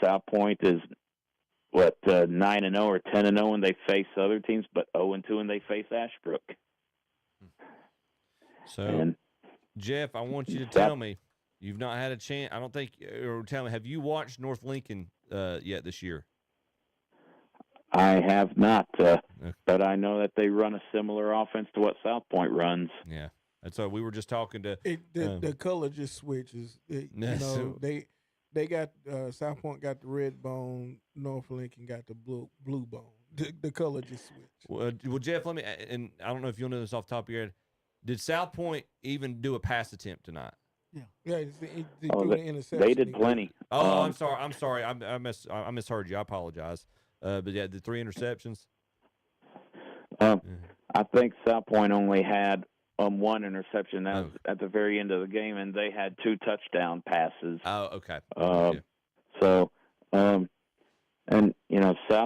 South Point is 9-0 or 10-0 when they face other teams, but 0-2 when they face Ashbrook. So, Jeff, I want you to tell me, you've not had a chance. I don't think, or tell me, have you watched North Lincoln yet this year? I have not, but I know that they run a similar offense to what South Point runs. Yeah, and so we were just talking to the color just switches. They got South Point got the red bone, North Lincoln got the blue bone. The color just switched. Well, Jeff, let me, and I don't know if you'll know this off the top of your head. Did South Point even do a pass attempt tonight? Yeah. They did plenty. Oh, I'm sorry. I misheard you. I apologize. But yeah, the 3 interceptions. I think South Point only had 1 interception at the very end of the game, and they had 2 touchdown passes. Oh, okay. South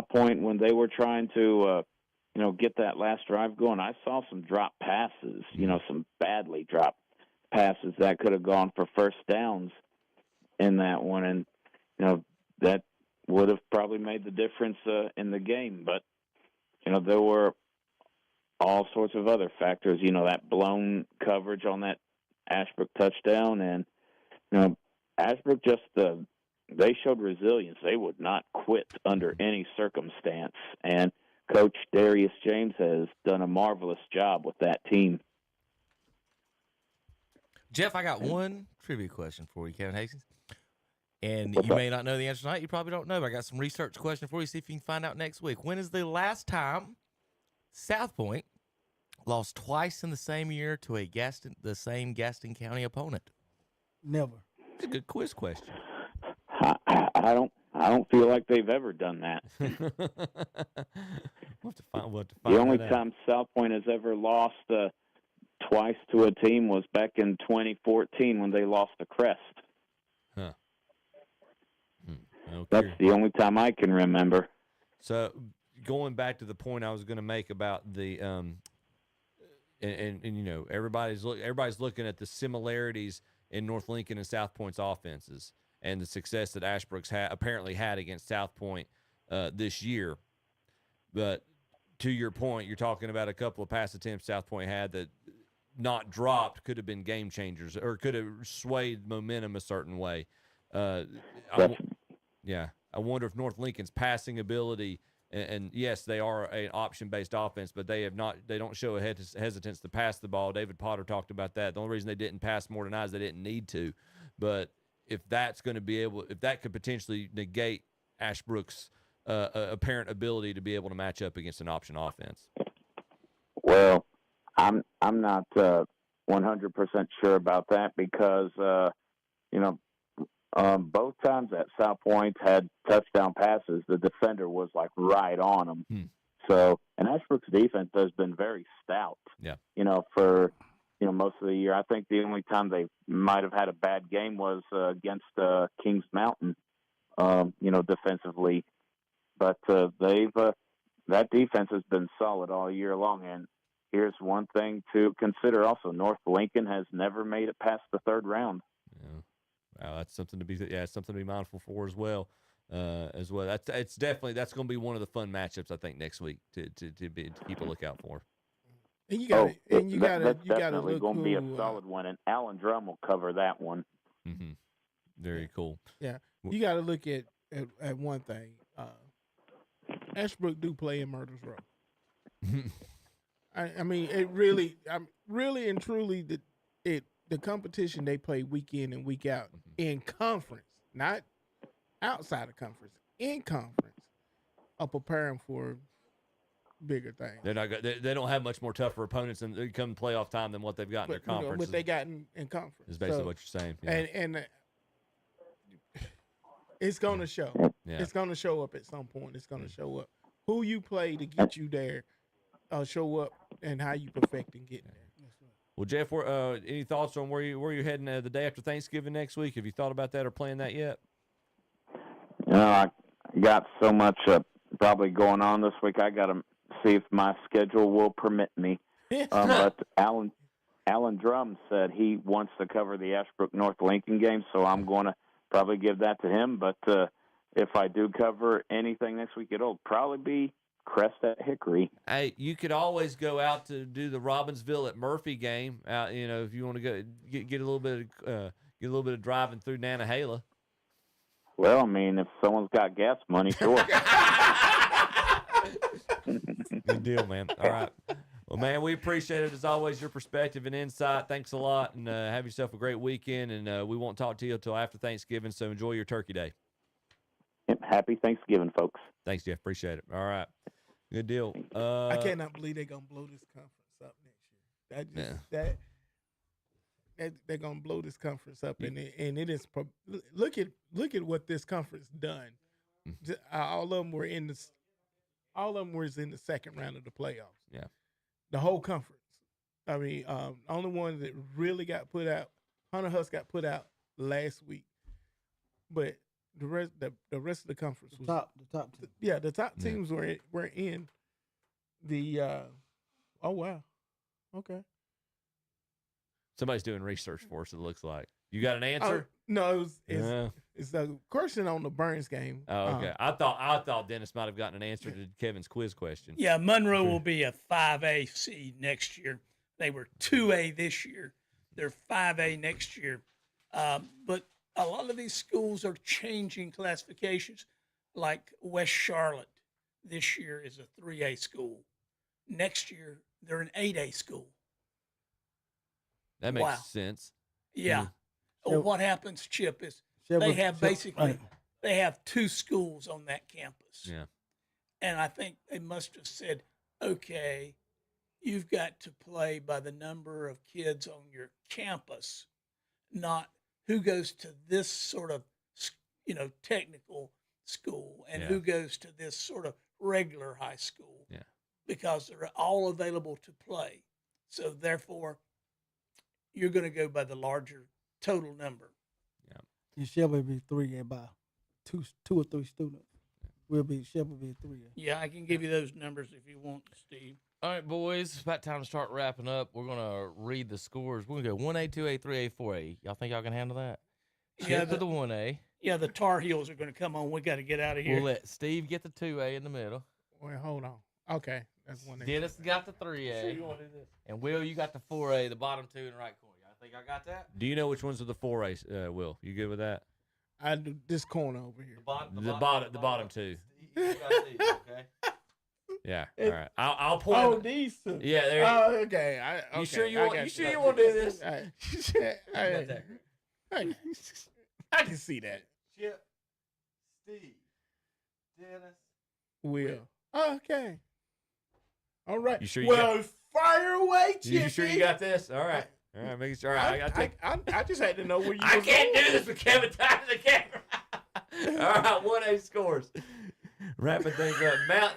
Point, when they were trying to get that last drive going, I saw some drop passes. Some badly dropped passes that could have gone for first downs in that one, and that would have probably made the difference in the game. But there were all sorts of other factors. That blown coverage on that Ashbrook touchdown, and Ashbrook just they showed resilience. They would not quit under any circumstance, and Coach Darius James has done a marvelous job with that team. Jeff, I got one trivia question for you, Kevin Hastings. And you may not know the answer tonight. You probably don't know, but I got some research question for you. See if you can find out next week. When is the last time South Point lost twice in the same year to the same Gaston County opponent? Never. It's a good quiz question. I don't feel like they've ever done that. We'll have to find the only that time South Point has ever lost twice to a team was back in 2014 when they lost to Crest. Huh. Okay. That's the only time I can remember. So going back to the point I was going to make about the and you know, everybody's looking at the similarities in North Lincoln and South Point's offenses and the success that Ashbrook's apparently had against South Point this year. But to your point, you're talking about a couple of pass attempts South Point had that not dropped could have been game changers or could have swayed momentum a certain way. I wonder if North Lincoln's passing ability, and yes, they are an option-based offense, but they don't show a hesitance to pass the ball. David Potter talked about that. The only reason they didn't pass more tonight is they didn't need to. But if that could potentially negate Ashbrook's apparent ability to be able to match up against an option offense. Well, I'm not 100% sure about that because both times that South Point had touchdown passes, the defender was like right on them. So, and Ashbrook's defense has been very stout. Yeah. For most of the year. I think the only time they might have had a bad game was against Kings Mountain. Defensively, but that defense has been solid all year long. And here's one thing to consider: also, North Lincoln has never made it past the third round. Yeah. Wow, that's something to be mindful for as well. That's going to be one of the fun matchups I think next week to keep a lookout for. And that's definitely going to be a solid one, and Alan Drum will cover that one. Mm-hmm. Very cool. Yeah, you got to look at one thing. Ashbrook do play in Murder's Row. I mean, it really, really and truly, the competition they play week in and week out in conference, not outside of conference, in conference, are preparing for bigger things. They don't have much more tougher opponents and come playoff time than what they've got in their conference. What they got in conference is basically what you're saying. Yeah. And it's going to show. Yeah. It's going to show up at some point. It's going to show up. Who you play to get you there, show up, and how you perfect and get there. Well, Jeff, any thoughts on where you're heading the day after Thanksgiving next week? Have you thought about that or planned that yet? I got so much probably going on this week. I got to see if my schedule will permit me. But Alan Drum said he wants to cover the Ashbrook North Lincoln game, so I'm going to probably give that to him. But if I do cover anything next week, it'll probably be Crest at Hickory. Hey, you could always go out to do the Robbinsville at Murphy game. If you want to go get a little bit of driving through Nantahala. Well, I mean, if someone's got gas money, sure. Good deal, man. All right. Well, man, we appreciate it as always. Your perspective and insight. Thanks a lot, and have yourself a great weekend. And we won't talk to you until after Thanksgiving. So enjoy your Turkey Day. Happy Thanksgiving, folks. Thanks, Jeff. Appreciate it. All right. Good deal. I cannot believe they're gonna blow this conference up next year. They're gonna blow this conference up, and it is. Look at what this conference done. All of them were in the second round of the playoffs. Yeah, the whole conference. I mean, only one that really got put out. Hunter Huss got put out last week, but the rest of the conference was the top. The top teams were in the. Oh wow, okay. Somebody's doing research for us. It looks like you got an answer. No, it's the question on the Burns game. Oh, okay. I thought Dennis might have gotten an answer to Kevin's quiz question. Yeah, Monroe will be a 5A seed next year. They were 2A this year. They're 5A next year. But a lot of these schools are changing classifications. Like West Charlotte this year is a 3A school. Next year, they're an 8A school. That makes sense. Yeah. Well, what happens, Chip, is they have two schools on that campus. Yeah. And I think they must have said, okay, you've got to play by the number of kids on your campus, not who goes to this sort of, technical school and who goes to this sort of regular high school. Yeah. Because they're all available to play. So therefore, you're going to go by the larger total number. And Shelby will be 3A by two or three students. Shelby will be 3A. Yeah, I can give you those numbers if you want, Steve. All right, boys, it's about time to start wrapping up. We're going to read the scores. We're going to go 1A, 2A, 3A, 4A. Y'all think y'all can handle that? Yeah, to the 1A. Yeah, the Tar Heels are going to come on. We got to get out of here. We'll let Steve get the 2A in the middle. Wait, hold on. Okay, that's 1A. Dennis got the 3A. So you want to do this? And Will, you got the 4A, the bottom two in the right corner. Y'all think I got that? Do you know which ones are the 4A, Will? You good with that? I do this corner over here. The bottom two. You got these, okay? Yeah. All right. I'll point. Oh, these two. Yeah. There. Oh, okay. Okay. You sure you want? You sure you want to do this? I can see that. Chip, Steve, Dennis, Will. Okay. All right. You sure? Fire away, Chippy. You sure you got this? All right. All right. Making sure. I just had to know where you. I can't do this with Kevin tied to the camera. All right. 1A scores. Wrapping things up. Mount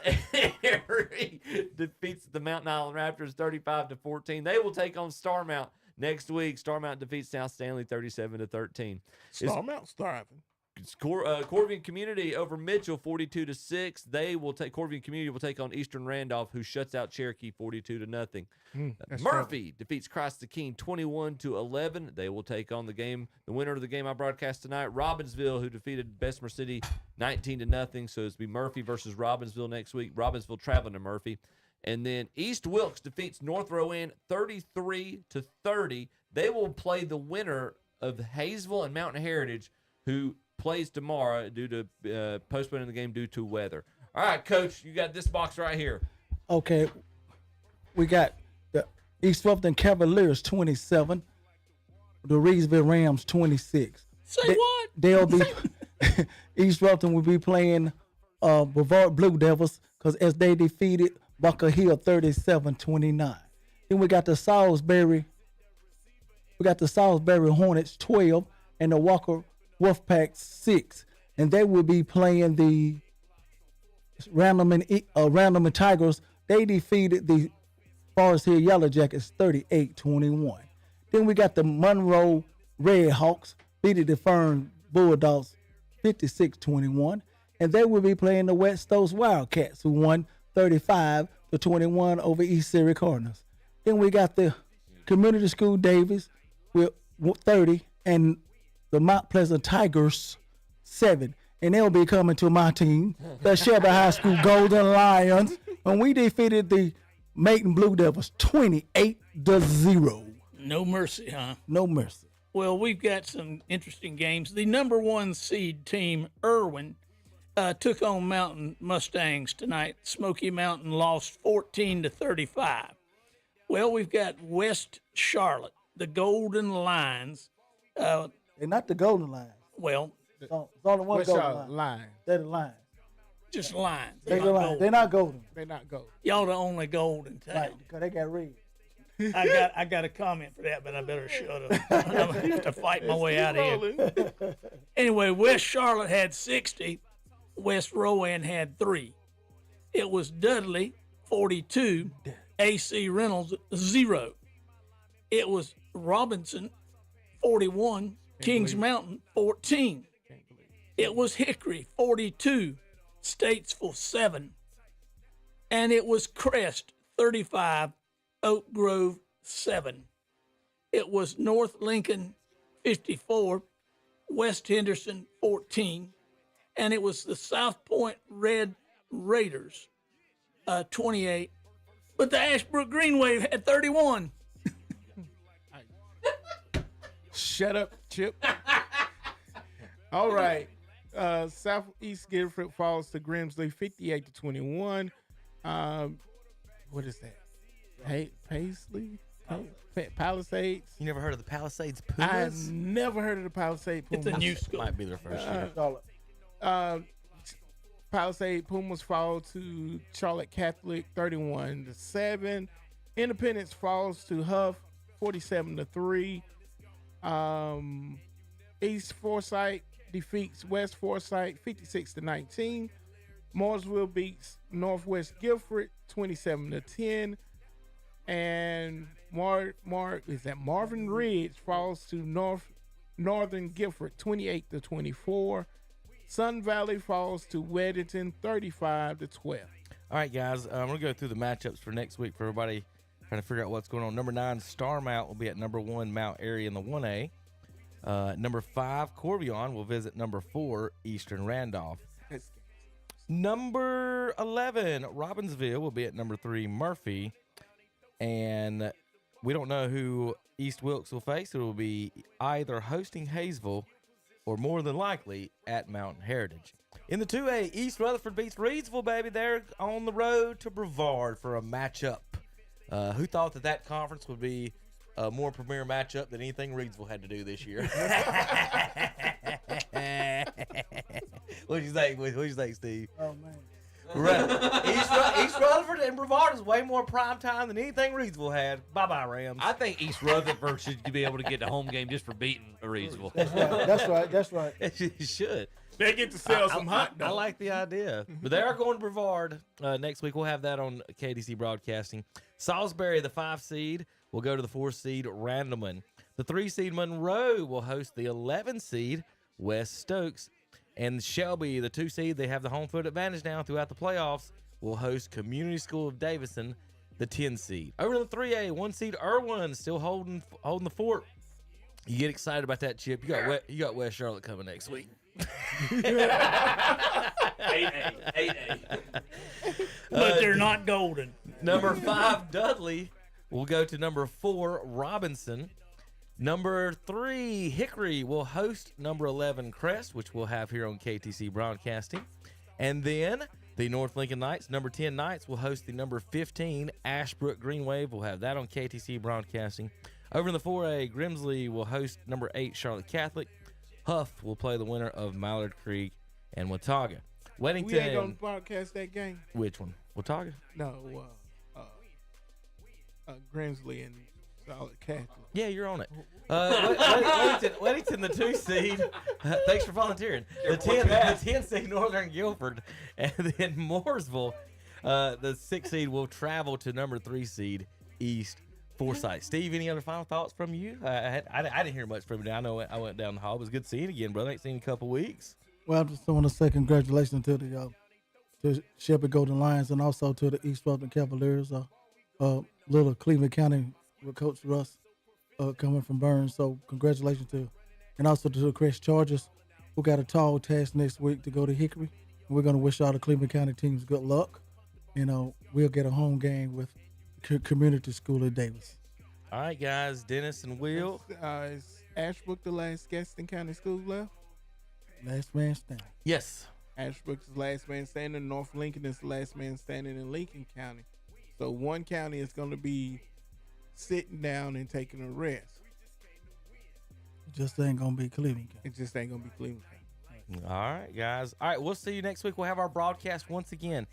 Airy defeats the Mountain Island Raptors 35-14. They will take on Starmount next week. Starmount defeats South Stanley 37-13. Starmount's thriving. Corvian Community over Mitchell 42-6. They will take Corvian Community will take on Eastern Randolph, who shuts out Cherokee 42-0. Murphy defeats Christ the King 21-11. They will take on the winner of the game I broadcast tonight, Robbinsville, who defeated Bessemer City 19-0. So it's be Murphy versus Robbinsville next week. Robbinsville traveling to Murphy. And then East Wilkes defeats North Rowan 33-30. They will play the winner of Hayesville and Mountain Heritage, who plays tomorrow due to postponing the game due to weather. All right, Coach, you got this box right here. Okay, we got the East Wilton Cavaliers 27, the Reedsville Rams 26. Say what? They'll be East Wilton will be playing Brevard Blue Devils as they defeated Bunker Hill 37-29. Then we got the Salisbury Hornets 12 and the Walker Wolfpack 6, and they will be playing the Random and Tigers. They defeated the Forest Hill Yellow Jackets 38-21. Then we got the Monroe Red Hawks beating the Fern Bulldogs 56-21, and they will be playing the West Stokes Wildcats, who won 35-21 over East Surrey Cardinals. Then we got the Community School Davies with 30 and the Mount Pleasant Tigers 7, and they'll be coming to my team, the Shelby High School Golden Lions, when we defeated the Macon Blue Devils 28-0. No mercy, huh? No mercy. Well, we've got some interesting games. The number 1 seed team, Irwin, took on Mountain Mustangs tonight. Smoky Mountain lost 14-35. Well, we've got West Charlotte, the Golden Lions. They're not the Golden Lions. Well, it's only one West Golden Charlotte Lion. They're the Lions. Just Lions. They're not golden. They're not golden. Y'all the only gold in town. Right, because they got red. I got a comment for that, but I better shut up. I'm going to have to fight my way out of here. Anyway, West Charlotte had 60. West Rowan had 3. It was Dudley, 42. AC Reynolds, 0. It was Robinson, 41. Kings Mountain, 14. It was Hickory, 42. Statesville, 7. And it was Crest, 35. Oak Grove, 7. It was North Lincoln, 54. West Henderson, 14. And it was the South Point Red Raiders, 28. But the Ashbrook Green Wave had 31. Shut up, Chip. All right. Southeast Guilford falls to Grimsley 58-21. What is that? Hey, Paisley? Palisades? You never heard of the Palisades I Pumas? never heard of the Palisade Pumas. It's a new school. Might be their first year. Palisade Pumas fall to Charlotte Catholic 31-7. Independence falls to Huff 47-3. East Forsyth defeats West Forsyth 56-19. Mooresville beats Northwest Guilford 27-10. And Marvin Ridge falls to Northern Guilford 28-24. Sun Valley falls to Weddington 35-12. All right, guys, I'm going to go through the matchups for next week for everybody trying to figure out what's going on. Number 9, Star Mount will be at number 1, Mount Airy in the 1A. Number 5, Corbion will visit number 4, Eastern Randolph. Number 11, Robbinsville will be at number 3, Murphy. And we don't know who East Wilkes will face. It will be either hosting Hayesville or more than likely at Mountain Heritage. In the 2A, East Rutherford beats Reedsville, baby. They're on the road to Brevard for a matchup. Who thought that conference would be a more premier matchup than anything Reedsville had to do this year? What'd you think, Steve? Oh, man. East Rutherford and Brevard is way more prime time than anything Reedsville had. Bye-bye, Rams. I think East Rutherford should be able to get the home game just for beating Reedsville. That's right. It should. They get to sell some hot dogs. I like the idea. But they are going to Brevard next week. We'll have that on KDC Broadcasting. Salisbury, the 5 seed, will go to the 4 seed Randleman. The 3 seed Monroe will host the 11 seed West Stokes. And Shelby, the 2 seed, they have the home field advantage now throughout the playoffs, will host Community School of Davison, the 10 seed. Over to the 3A, 1 seed Irwin still holding the fort. You get excited about that, Chip. You got West Charlotte coming next week. 8A. But they're not golden. Number 5, Dudley, will go to number 4, Robinson. Number 3, Hickory will host number 11, Crest, which we'll have here on KTC Broadcasting. And then the North Lincoln Knights, number 10 Knights, will host the number 15, Ashbrook Green Wave. We'll have that on KTC Broadcasting. Over in the 4A, Grimsley will host number 8, Charlotte Catholic. Huff will play the winner of Mallard Creek and Watauga. Weddington. We ain't going to broadcast that game. Which one? Watauga? No, Grimsley and Charlotte Catholic. Yeah, you're on it. Weddington, the 2 seed. Thanks for volunteering. The 10 seed Northern Guilford, and then Mooresville, the 6 seed will travel to number 3 seed East Forsyth. Steve, any other final thoughts from you? I didn't hear much from you. I know I went down the hall. It was good seeing you again, brother. I ain't seen you in a couple weeks. Well, I just want to say congratulations to the Shelby Golden Lions and also to the East Rutherford Cavaliers. Little Cleveland County with Coach Russ coming from Burns. So congratulations and also to the Crest Chargers, who got a tall task next week to go to Hickory. And we're going to wish all the Cleveland County teams good luck. We'll get a home game with Community School of Davis. All right, guys. Dennis and Will. Is Ashbrook the last Gaston County school left? Last man standing. Yes. Ashbrook's the last man standing. North Lincoln is the last man standing in Lincoln County. So one county is going to be sitting down and taking a rest. It just ain't going to be Cleveland County. It just ain't going to be Cleveland County. All right, guys. All right, we'll see you next week. We'll have our broadcast once again.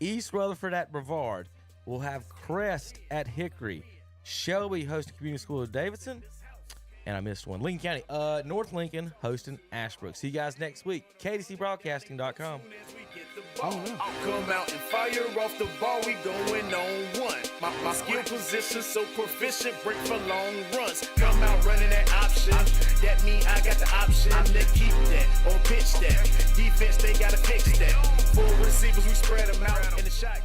East Rutherford at Brevard. We'll have Crest at Hickory. Shelby hosting Community School of Davidson. And I missed one. Lincoln County. North Lincoln hosting Ashbrook. See you guys next week. KDCBroadcasting.com. I'll come out and fire off the ball. We going on one. My skill position so proficient. Break for long runs. Come out running that option. That mean I got the option to keep that or pitch that. Defense, they got to fix that. 4 receivers, we spread them out in the shotgun.